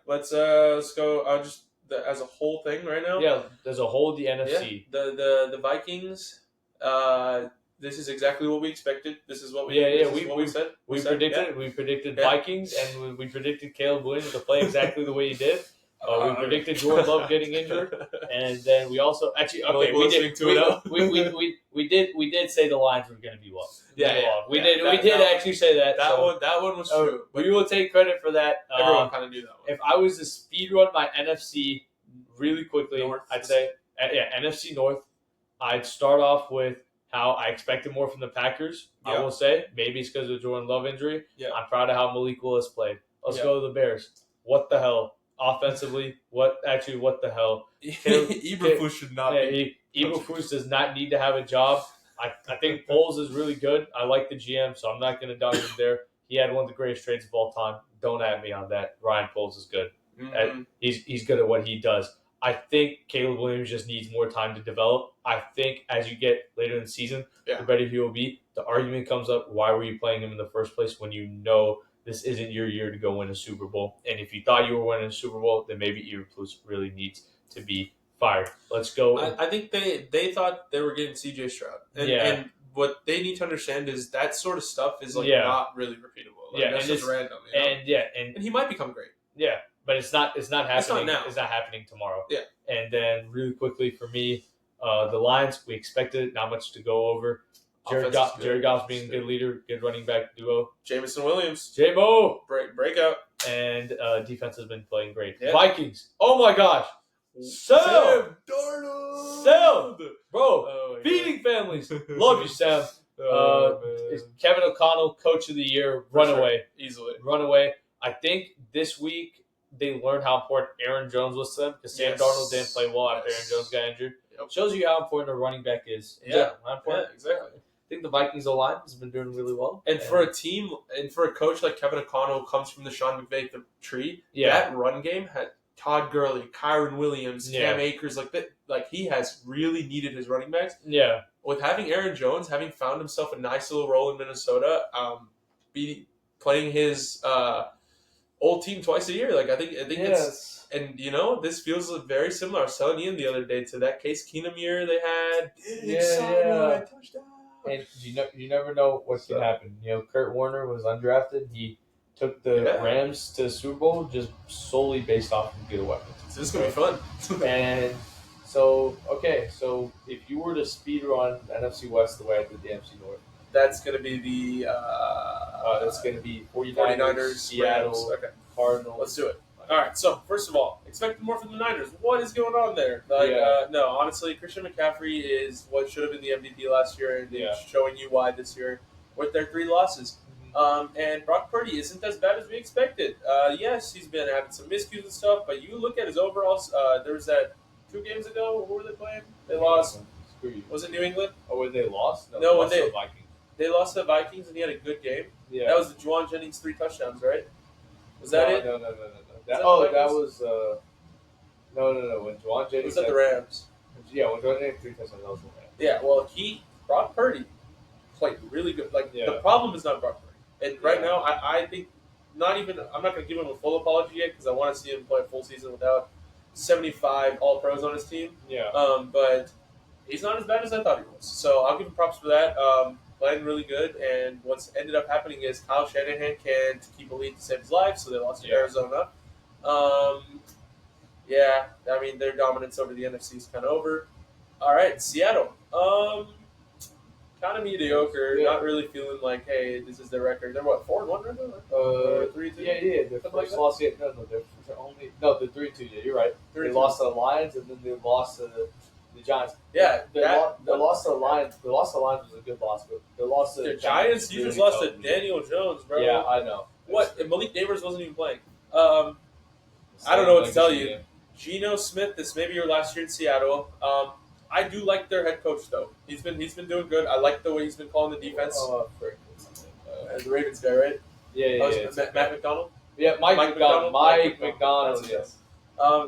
Let's go. Just as a whole thing right now. Yeah, as a whole, the NFC. Yeah. The Vikings. This is exactly what we expected. This is what we said. We predicted Vikings, and we predicted Caleb Williams to play exactly the way he did. We predicted Jordan Love getting injured, and then we also we did say the Lions were going to be lost. We did actually say that. That one was true. We will take credit for that. Everyone kind of knew that one. If I was to speed run my NFC really quickly, I'd say NFC North. I'd start off with how I expected more from the Packers. Yeah. I will say, maybe it's because of the Jordan Love injury. Yeah. I'm proud of how Malik Willis played. Let's Yeah. go to the Bears. What the hell? Offensively, what the hell? Eberflus should not be. Eberflus does not need to have a job. I think Foles is really good. I like the GM, so I'm not going to dog him there. He had one of the greatest trades of all time. Don't at me on that. Ryan Foles is good. Mm-hmm. He's good at what he does. I think Caleb Williams just needs more time to develop. I think as you get later in the season, the better he will be. The argument comes up, why were you playing him in the first place when you know this isn't your year to go win a Super Bowl? And if you thought you were winning a Super Bowl, then maybe Eberflus really needs to be fired. Let's go. I think they thought they were getting CJ Stroud. And what they need to understand is that sort of stuff is not really repeatable. That's just random. You know? And he might become great. Yeah. But it's not happening. It's not now. It's not happening tomorrow. Yeah. And then really quickly for me, the Lions, we expected not much to go over. Jared Goff's being a good leader, good running back duo. Jameson Williams. J-Mo. Breakout. And defense has been playing great. Yeah. Vikings. Oh my gosh. Sam Darnold. Sam. Bro. Oh, feeding families. Love you, Sam. Man. Kevin O'Connell, coach of the year. Runaway. Easily. Runaway. I think this week they learned how important Aaron Jones was to them because Sam Darnold didn't play well after Aaron Jones got injured. Yep. Shows you how important a running back is. How important. Yeah, exactly. I think the Vikings O-line has been doing really well. And for a team, and for a coach like Kevin O'Connell who comes from the Sean McVay tree, that run game had Todd Gurley, Kyron Williams, Cam Akers, like he has really needed his running backs. Yeah. With having Aaron Jones, having found himself a nice little role in Minnesota, playing his old team twice a year. I think it's, and this feels very similar. I was telling Ian the other day to that Case Keenum year they had. Touchdown. And you never know what can happen. Kurt Warner was undrafted. He took the Rams to the Super Bowl just solely based off of good weapons. So this is gonna be fun. And so if you were to speed run the NFC West the way I did the NFC North, that's gonna be the 49ers, Seattle, Cardinals. Let's do it. All right. So first of all, expect more from the Niners. What is going on there? No, honestly, Christian McCaffrey is what should have been the MVP last year, and showing you why this year with their 3 losses. And Brock Purdy isn't as bad as we expected. Yes, he's been having some miscues and stuff, but you look at his overall. There was that 2 games ago. Who were they playing? They lost. Was it New England? Oh, when they lost? No, when the Vikings. They lost to the Vikings, and he had a good game. Yeah. That was the Juwan Jennings 3 touchdowns, right? Was that it? No. That was no. When Juwan Jennings was at the Rams. Yeah, when Juwan Jennings 3 touchdowns, that was the Rams. Yeah, well, Brock Purdy played really good. The problem is not Brock Purdy, and right now I think I'm not going to give him a full apology yet because I want to see him play a full season without 75 All-Pros on his team. Yeah. But he's not as bad as I thought he was, so I'll give him props for that. Playing really good, and what's ended up happening is Kyle Shanahan can't keep a lead to save his life, so they lost to Arizona. Their dominance over the NFC is kind of over. All right, Seattle. Kind of mediocre. Yeah. Not really feeling like, hey, this is their record. They're what, 4-1 right now? 3-2. Yeah. Their first loss. They're 3-2. Yeah, you're right. 3-2. They lost to the Lions, and then they lost to the Giants. Yeah, they lost to the Lions. The loss to the Lions was a good loss, but they lost to the Giants. You just lost to Daniel Jones, bro. Yeah, I know. What? And Malik Neighbors wasn't even playing. I don't know what to tell you. Geno Smith, this may be your last year in Seattle. I do like their head coach though. He's been doing good. I like the way he's been calling the defense. The Ravens guy, right? Yeah. Matt McDonald. Yeah, Mike McDonald. Mike McDonald. Yes.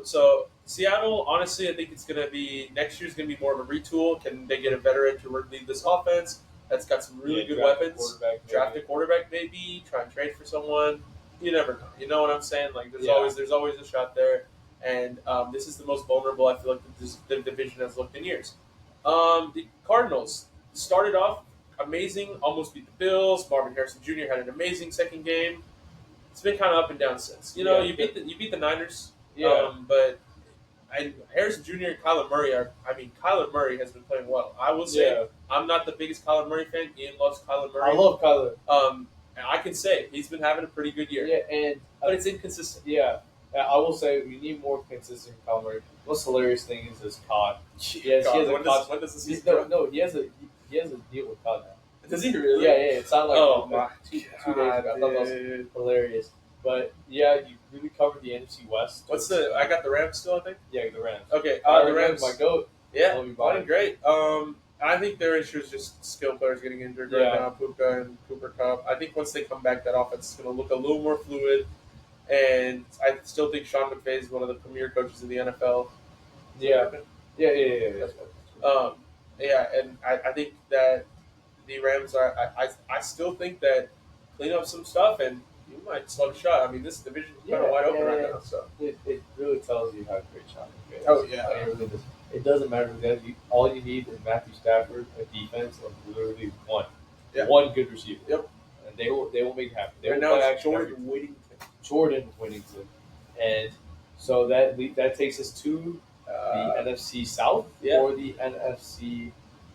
So Seattle, honestly, I think it's going to be next year's going to be more of a retool. Can they get a veteran to lead this offense that's got some really good weapons? Draft a quarterback, maybe. Try and trade for someone. You never know. You know what I'm saying? There's always a shot there. And this is the most vulnerable I feel like the division has looked in years. The Cardinals started off amazing, almost beat the Bills. Marvin Harrison Jr. had an amazing second game. It's been kind of up and down since. You beat the Niners. But Harrison Jr. and Kyler Murray Kyler Murray has been playing well. I will say I'm not the biggest Kyler Murray fan. Ian loves Kyler Murray. I love Kyler. I can say he's been having a pretty good year. Yeah, but it's inconsistent. Yeah. I will say we need more consistent Kyler Murray. Most hilarious thing is his COD. He God, has a COD. when does the season No, start? no, he has a deal with COD now. Does he really? Yeah, yeah. It sounded like Oh my two days ago. I thought that was dude. hilarious. But yeah, you really covered the NFC West. What's the? I got the Rams still, I think. Yeah, the Rams. Okay, The the Rams, Rams. my goat. Yeah, Love you, playing Brian. great. I think their issue is just skill players getting injured right Yeah. now. Puka and Cooper Cup. I think once they come back, that offense is going to look a little more fluid. And I still think Sean McVay is one of the premier coaches in the NFL. Yeah. Yeah. Yeah, and I think that the Rams are. I still think that clean up some stuff and you might slug a shot. I mean, this division is kind of wide open right now. So It really tells you how great Sean McVay is. Oh, yeah. It really does. It doesn't matter who that is. All you need is Matthew Stafford, a defense of literally one. Yeah. One good receiver. Yep. And they will make it happen. They right will now play it's action Jordan every- Whittington. Jordan Whittington. And so that takes us to the NFC South yeah. or the NFC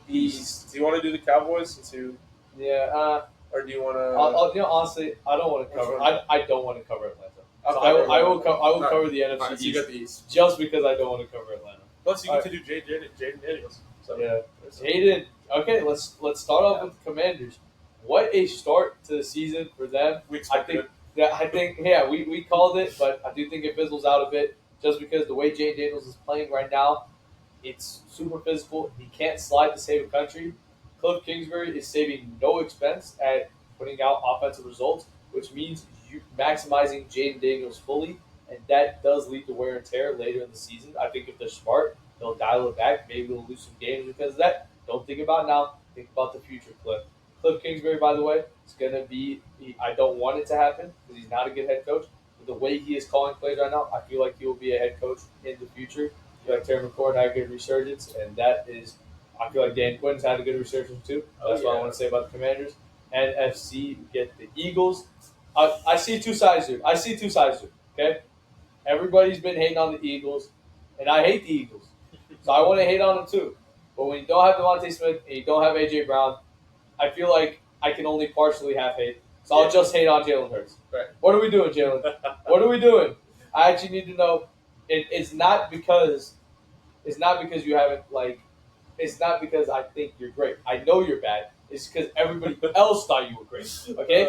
East. Do you want to do the Cowboys since you, Yeah. or do you want to? Honestly, I don't want to cover. I don't want to cover Atlanta. So Okay, I will cover the NFC Alright, so you East got the East. just because I don't want to cover Atlanta. Plus, you get to do Jaden Daniels. So. Yeah, Hayden. Okay, let's start off with the Commanders. What a start to the season for them. We expected it. Yeah, we called it, but I do think it fizzles out a bit just because the way Jay Daniels is playing right now, it's super physical. He can't slide to save a country. Cliff Kingsbury is saving no expense at putting out offensive results, which means you maximizing Jaden Daniels fully, and that does lead to wear and tear later in the season. I think if they're smart, they'll dial it back. Maybe they'll lose some games because of that. Don't think about now. Think about the future, Cliff. Cliff Kingsbury, by the way, is going to be. I don't want it to happen because he's not a good head coach. But the way he is calling plays right now, I feel like he will be a head coach in the future. I feel like Terry McLaurin had a good resurgence, and that is. I feel like Dan Quinn's had a good resurgence too. That's what I want to say about the Commanders. NFC, we get the Eagles. I see two sides here. Okay, everybody's been hating on the Eagles, and I hate the Eagles, so I want to hate on them too. But when you don't have Devontae Smith and you don't have AJ Brown, I feel like I can only partially have hate. So I'll just hate on Jalen Hurts. Right. What are we doing, Jalen? What are we doing? I actually need to know. It's not because you haven't like. It's not because I think you're great. I know you're bad. It's because everybody else thought you were great. Okay.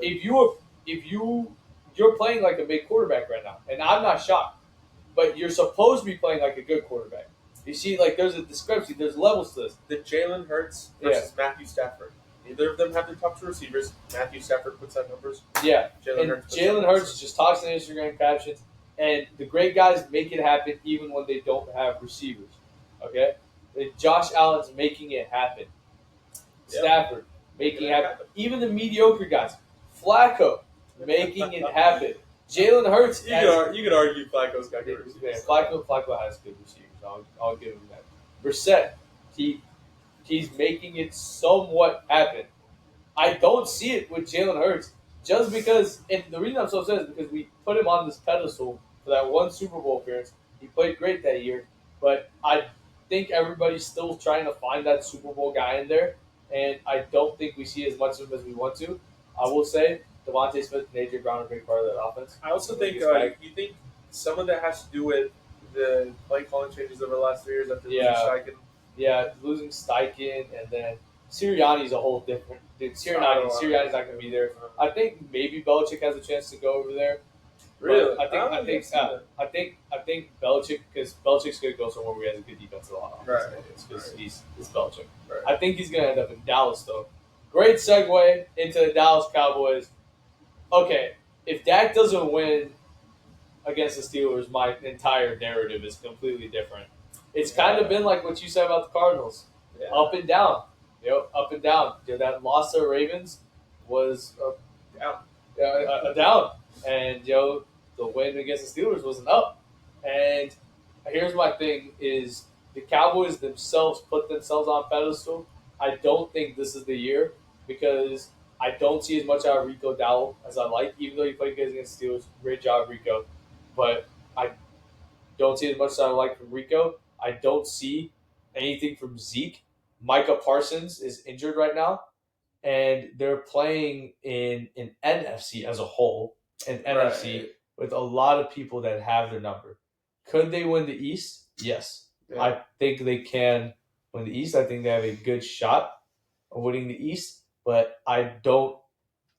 If you're playing like a big quarterback right now, and I'm not shocked, but you're supposed to be playing like a good quarterback. You see, like there's a discrepancy. There's levels to this. The Jalen Hurts versus Matthew Stafford. Neither of them have their top two receivers. Matthew Stafford puts out numbers. Yeah. Jalen Hurts just talks in Instagram captions, and the great guys make it happen even when they don't have receivers. Okay. And Josh Allen's making it happen. Stafford making it happen. Even the mediocre guys, Flacco making it happen. Jalen Hurts. You could argue Flacco's got good receivers. Flacco has good receivers. I'll give him that. Brissett, he's making it somewhat happen. I don't see it with Jalen Hurts just because, and the reason I'm so upset is because we put him on this pedestal for that one Super Bowl appearance. He played great that year, but I think everybody's still trying to find that Super Bowl guy in there, and I don't think we see as much of him as we want to. I will say Devontae Smith and AJ Brown are a big part of that offense. I also think you think some of that has to do with the play calling changes over the last 3 years after losing Steichen. Yeah, losing Steichen, and then Sirianni's a whole different. Sirianni's not going to be there. I think maybe Belichick has a chance to go over there. Really? I think Belichick, because Belichick's going to go somewhere where he has a good defensive line. Right. Because he's Belichick. Right. I think he's going to end up in Dallas, though. Great segue into the Dallas Cowboys. Okay, if Dak doesn't win against the Steelers, my entire narrative is completely different. It's kind of been like what you said about the Cardinals. Yeah. Up and down. Up and down. That loss to the Ravens was a down. And, the win against the Steelers was an up. And here's my thing is the Cowboys themselves put themselves on pedestal. I don't think this is the year because I don't see as much out of Rico Dowell as I like, even though he played good against the Steelers. Great job, Rico. But I don't see as much as I like from Rico. I don't see anything from Zeke. Micah Parsons is injured right now, and they're playing in an NFC as a whole. An NFC with a lot of people that have their number. Could they win the East? Yes. Yeah. I think they can win the East. I think they have a good shot of winning the East, but I don't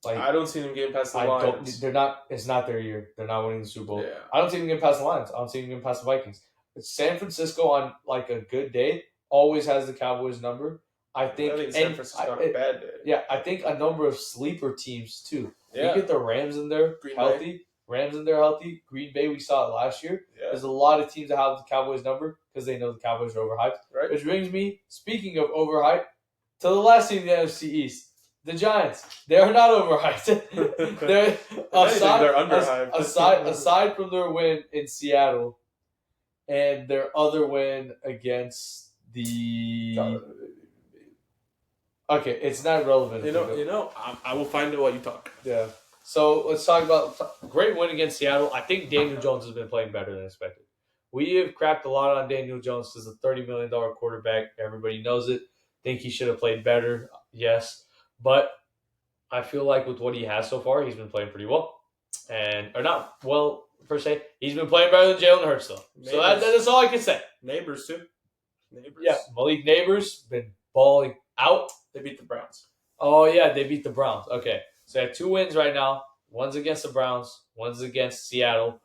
I don't see them getting past the Lions. They're not. It's not their year. They're not winning the Super Bowl. Yeah. I don't see them getting past the Lions. I don't see them getting past the Vikings. But San Francisco on like a good day always has the Cowboys number. I think San Francisco on a bad day. Yeah, I think a number of sleeper teams too. Yeah. You get the Rams in there healthy. Rams in there healthy. Green Bay, we saw it last year. Yeah. There's a lot of teams that have the Cowboys number because they know the Cowboys are overhyped. Right. Which brings me, speaking of overhyped, to the last team in the NFC East. The Giants, they are not overhyped. They're underhyped. Aside from their win in Seattle and their other win against the. Okay, it's not relevant. I will find out what you talk. Yeah. So let's talk about great win against Seattle. I think Daniel Jones has been playing better than expected. We have crapped a lot on Daniel Jones as a $30 million quarterback. Everybody knows it. Think he should have played better. Yes. But I feel like with what he has so far, he's been playing pretty well. Or not well, per se. He's been playing better than Jalen Hurts, though. So that's all I can say. Neighbors, too. Yeah, Malik Neighbors been balling out. They beat the Browns. Oh, yeah, they beat the Browns. Okay, so they have 2 wins right now. One's against the Browns. One's against Seattle.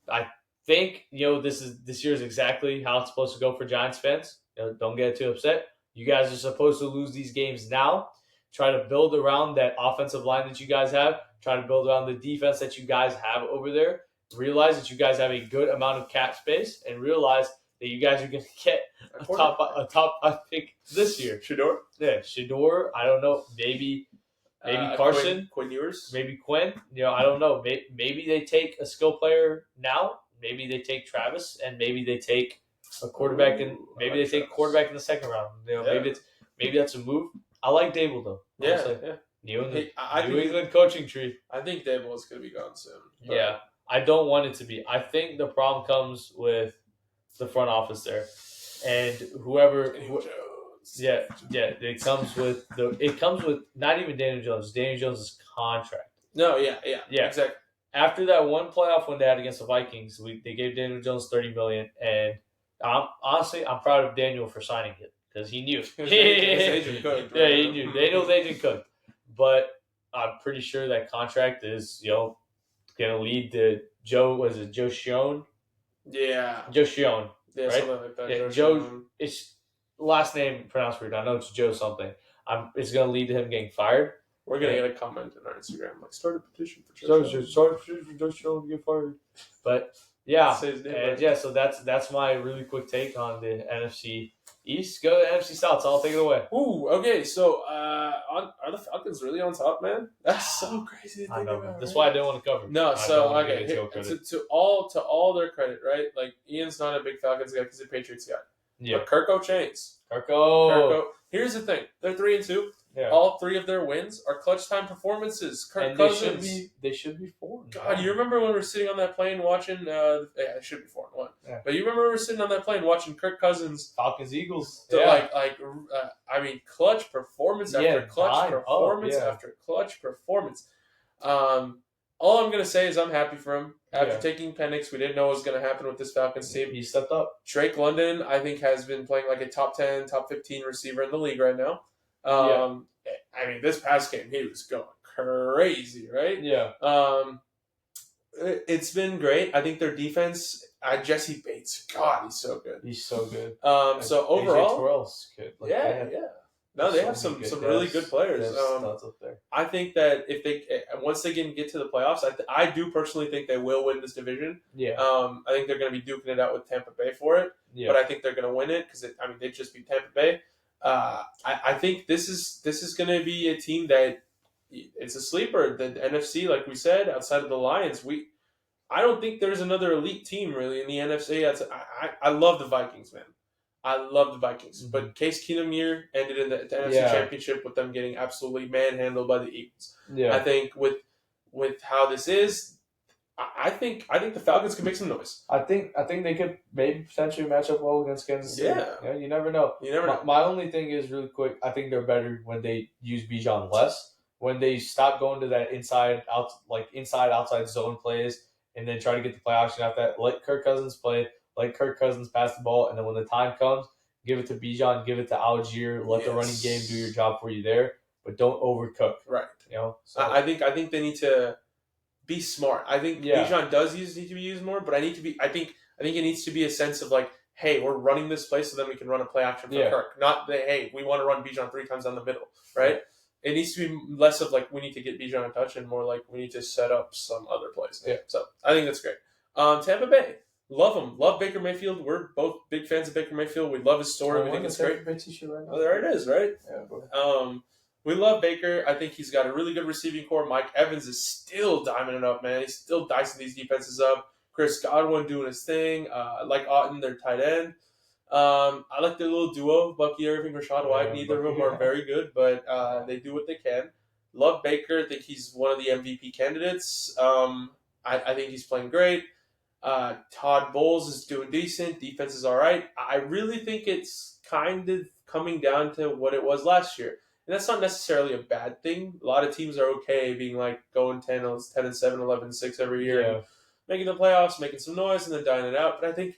I think, this year is exactly how it's supposed to go for Giants fans. Don't get too upset. You guys are supposed to lose these games now. Try to build around that offensive line that you guys have. Try to build around the defense that you guys have over there. Realize that you guys have a good amount of cap space, and realize that you guys are going to get a top pick this year. Shador? Yeah, Shador. I don't know. Maybe Carson. Quinn Ewers? Maybe Quinn. I don't know. Maybe they take a skill player now. Maybe they take Travis, and maybe they take a quarterback they take a quarterback in the second round. Maybe that's a move. I like Dable though. Honestly. Yeah. New England coaching tree. I think Dable is going to be gone soon. Yeah, I don't want it to be. I think the problem comes with the front office there, and whoever. Yeah. It comes with not even Daniel Jones. Daniel Jones' contract. No, yeah, exactly. After that one playoff win they had against the Vikings, they gave Daniel Jones $30 million, and I'm proud of Daniel for signing it because he knew. His agent cooked. Yeah, he knew. Daniel's agent cooked, but I'm pretty sure that contract is going to lead to Joe. Was it Joe Schoen? Yeah, Joe Schoen. Yeah, right? something like that. Yeah, Joe. It's last name pronounced weird. I know it's Joe something. It's going to lead to him getting fired. We're going to get a comment on our Instagram, like, start a petition for Joe Schoen to get fired. But, yeah. So that's my really quick take on the NFC East. Go to the NFC South, so I'll take it away. Ooh, okay. So, are the Falcons really on top, man? That's so crazy to think about. That's why I didn't want to cover it. No, so, okay. To all their credit, right? Like, Ian's not a big Falcons guy because he's a Patriots guy. Yeah. But Kirko chains. Kirko. Here's the thing. They're 3-2. Yeah. All 3 of their wins are clutch time performances. Kirk Cousins. They should be 4. God, you remember when we were sitting on that plane watching? It should be 4-1. Yeah. But you remember when we were sitting on that plane watching Kirk Cousins, Falcons, Eagles. Clutch performance after clutch performance after clutch performance. All I'm gonna say is I'm happy for him. After taking Penix, we didn't know what was gonna happen with this Falcons team. He stepped up. Drake London, I think, has been playing like a top 10, top 15 receiver in the league right now. I mean, this past game, he was going crazy, right? Yeah. It's been great. I think their defense, Jesse Bates, God, he's so good. He's so good. So overall, AJ Terrell's good. No, they have some really good players. Up there. I think that once they can get to the playoffs, I do personally think they will win this division. Yeah. I think they're going to be duking it out with Tampa Bay for it. Yeah. But I think they're going to win it because they just beat Tampa Bay. I think this is going to be a team that it's a sleeper. The NFC, like we said, outside of the Lions, I don't think there's another elite team really in the NFC. I love the Vikings, man. I love the Vikings, but Case Keenum year ended in the NFC Championship with them getting absolutely manhandled by the Eagles. Yeah. I think with how this is, I think the Falcons can make some noise. I think they could maybe potentially match up well against Kansas City. Yeah, you never know. My only thing is really quick. I think they're better when they use Bijan less. When they stop going to that inside outside zone plays and then try to get the play action after that. Let Kirk Cousins play. Let Kirk Cousins pass the ball, and then when the time comes, give it to Bijan, give it to Algier. Let the running game do your job for you there, but don't overcook. Right. So I think they need to be smart. I think Bijan does need to be used more, but I think it needs to be a sense of like, hey, we're running this play so then we can run a play action for Kirk. Not that, hey, we want to run Bijan 3 times down the middle, right? It needs to be less of like we need to get Bijan a touch and more like we need to set up some other plays. Yeah. So I think that's great. Tampa Bay, love him. Love Baker Mayfield. We're both big fans of Baker Mayfield. We love his story. We think it's great. Oh, there it is, right? Yeah. We love Baker. I think he's got a really good receiving core. Mike Evans is still diming it up, man. He's still dicing these defenses up. Chris Godwin doing his thing. I like Otton, their tight end. I like the little duo, Bucky Irving, Rashad White. Neither of them are very good, but they do what they can. Love Baker. I think he's one of the MVP candidates. I think he's playing great. Todd Bowles is doing decent. Defense is all right. I really think it's kind of coming down to what it was last year. And that's not necessarily a bad thing. A lot of teams are okay being like going 10 and 7, 11 and 6 every year, and making the playoffs, making some noise, and then dying it out. But I think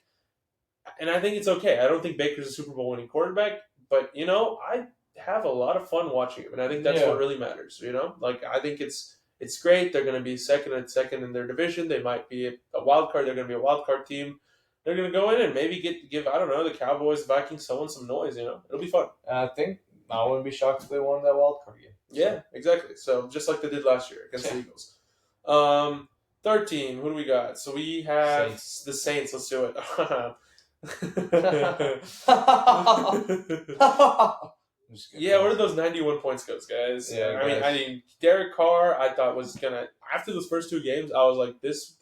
it's okay. I don't think Baker's a Super Bowl winning quarterback, but I have a lot of fun watching him, and I think that's what really matters. Like I think it's great. They're going to be second in their division. They might be a wild card. They're going to be a wild card team. They're going to go in and maybe give I don't know, the Cowboys, Vikings, someone some noise. It'll be fun. I wouldn't be shocked if they won that wild card game. Yeah, exactly. So just like they did last year against the Eagles. 13. Who do we got? So we have the Saints. Let's do it. Yeah, where did those 91 points go, guys? Yeah, I mean, Derek Carr, I thought was gonna after those first 2 games, I was like, this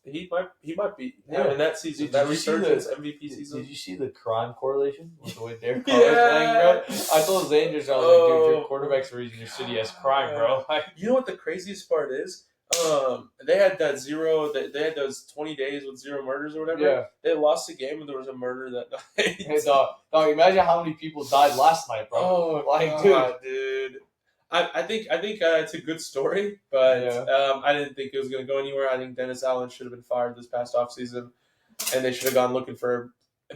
he might be having that season, that resurgence MVP season. Did you see the crime correlation with the way Derek Carr was playing, bro? I told Rangers, I was like, dude, your quarterback's the reason your city has crime, bro. You know what the craziest part is? They had that they had those 20 days with 0 murders or whatever. Yeah. They lost the game and there was a murder that night. Hey, dog, imagine how many people died last night, bro. Oh, God, dude. I think it's a good story, but I didn't think it was going to go anywhere. I think Dennis Allen should have been fired this past offseason, and they should have gone looking for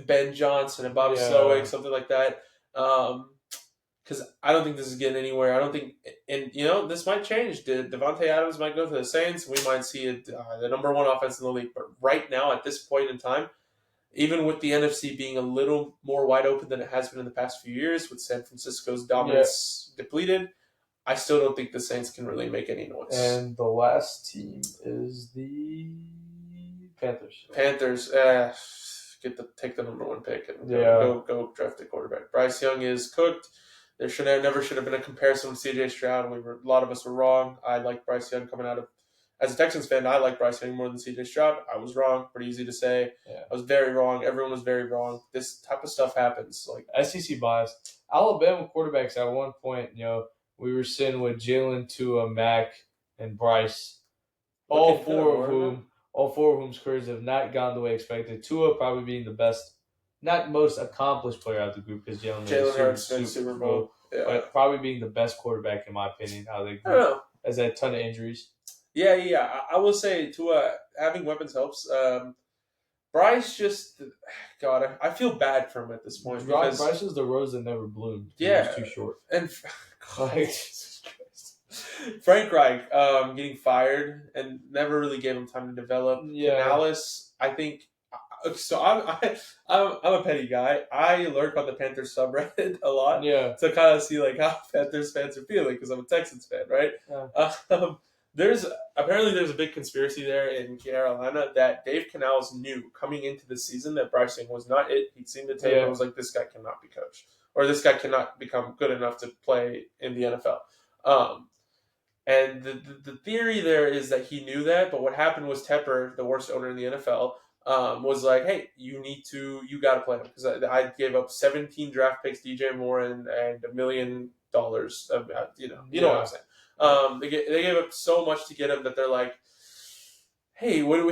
Ben Johnson and Bobby Slowick, something like that. Because I don't think this is getting anywhere. I don't think, and this might change. Devontae Adams might go to the Saints. We might see the number 1 offense in the league. But right now, at this point in time, even with the NFC being a little more wide open than it has been in the past few years, with San Francisco's dominance depleted, I still don't think the Saints can really make any noise. And the last team is the Panthers. Take the number 1 pick and go draft a quarterback. Bryce Young is cooked. There never should have been a comparison with C.J. Stroud. A lot of us were wrong. I like Bryce Young coming out of. As a Texans fan, I like Bryce Young more than C.J. Stroud. I was wrong. Pretty easy to say. Yeah. I was very wrong. Everyone was very wrong. This type of stuff happens. Like SEC bias. Alabama quarterbacks at one point, we were sitting with Jalen, Tua, Mac, and Bryce. All four of whom's careers have not gone the way expected. Tua probably being the best, not most accomplished player out of the group because Jalen Hurts won Super Bowl. Yeah. But probably being the best quarterback in my opinion out of the group. Has had a ton of injuries. Yeah. I will say Tua having weapons helps. Bryce just, God, I feel bad for him at this point. Bryce is the rose that never bloomed. Yeah, he was too short. And Jesus Christ. Frank Reich getting fired and never really gave him time to develop. Yeah. Canales, I think. So I'm a petty guy. I lurk on the Panthers subreddit a lot. Yeah. To kind of see how Panthers fans are feeling because I'm a Texans fan, right? Yeah. There's a big conspiracy there in Carolina that Dave Canales knew coming into the season that Bryce Young was not it. He'd seen the tape and was like, this guy cannot be coached. Or this guy cannot become good enough to play in the NFL. And the theory there is that he knew that, but what happened was Tepper, the worst owner in the NFL, was like, hey, you got to play him. Because I gave up 17 draft picks, DJ Moore, and $1 million. You know what I'm saying. They gave up so much to get him that they're like, hey, what do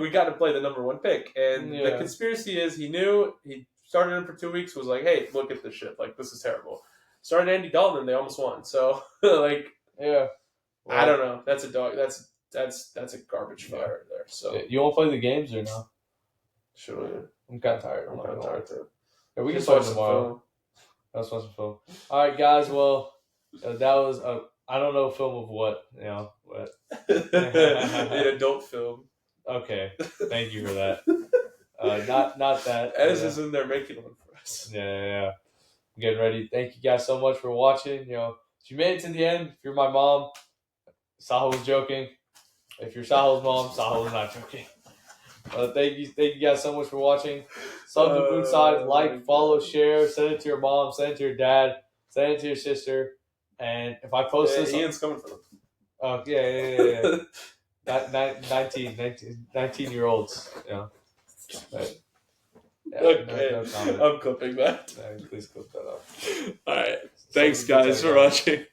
we got to play the number 1 pick. And the conspiracy is he knew, he started him for 2 weeks, was like, hey, look at this shit. This is terrible. Started Andy Dalton and they almost won. So, yeah. I don't know. That's a dog. That's that's a garbage fire there. So You want to play the games or no? should we? I'm kind of tired. I'm kind of tired too. Yeah, we can Just play watch tomorrow. Let's watch some film. All right, guys. Well, that was I don't know film of what but an adult film. Okay, thank you for that. Not that. Ez is in there making one for us. Yeah. I'm getting ready. Thank you guys so much for watching. If you made it to the end, if you're my mom, Sahil was joking. If you're Sahil's mom, Sahil was not joking. Thank you guys so much for watching. Sub to Boothside, like, follow, share, send it to your mom, send it to your dad, send it to your sister. And if I post this, Ian's coming for them. Oh yeah. 19-year-olds. Right. Yeah, Okay, I'm clipping that. Please clip that up. All right. Thanks, guys, for watching.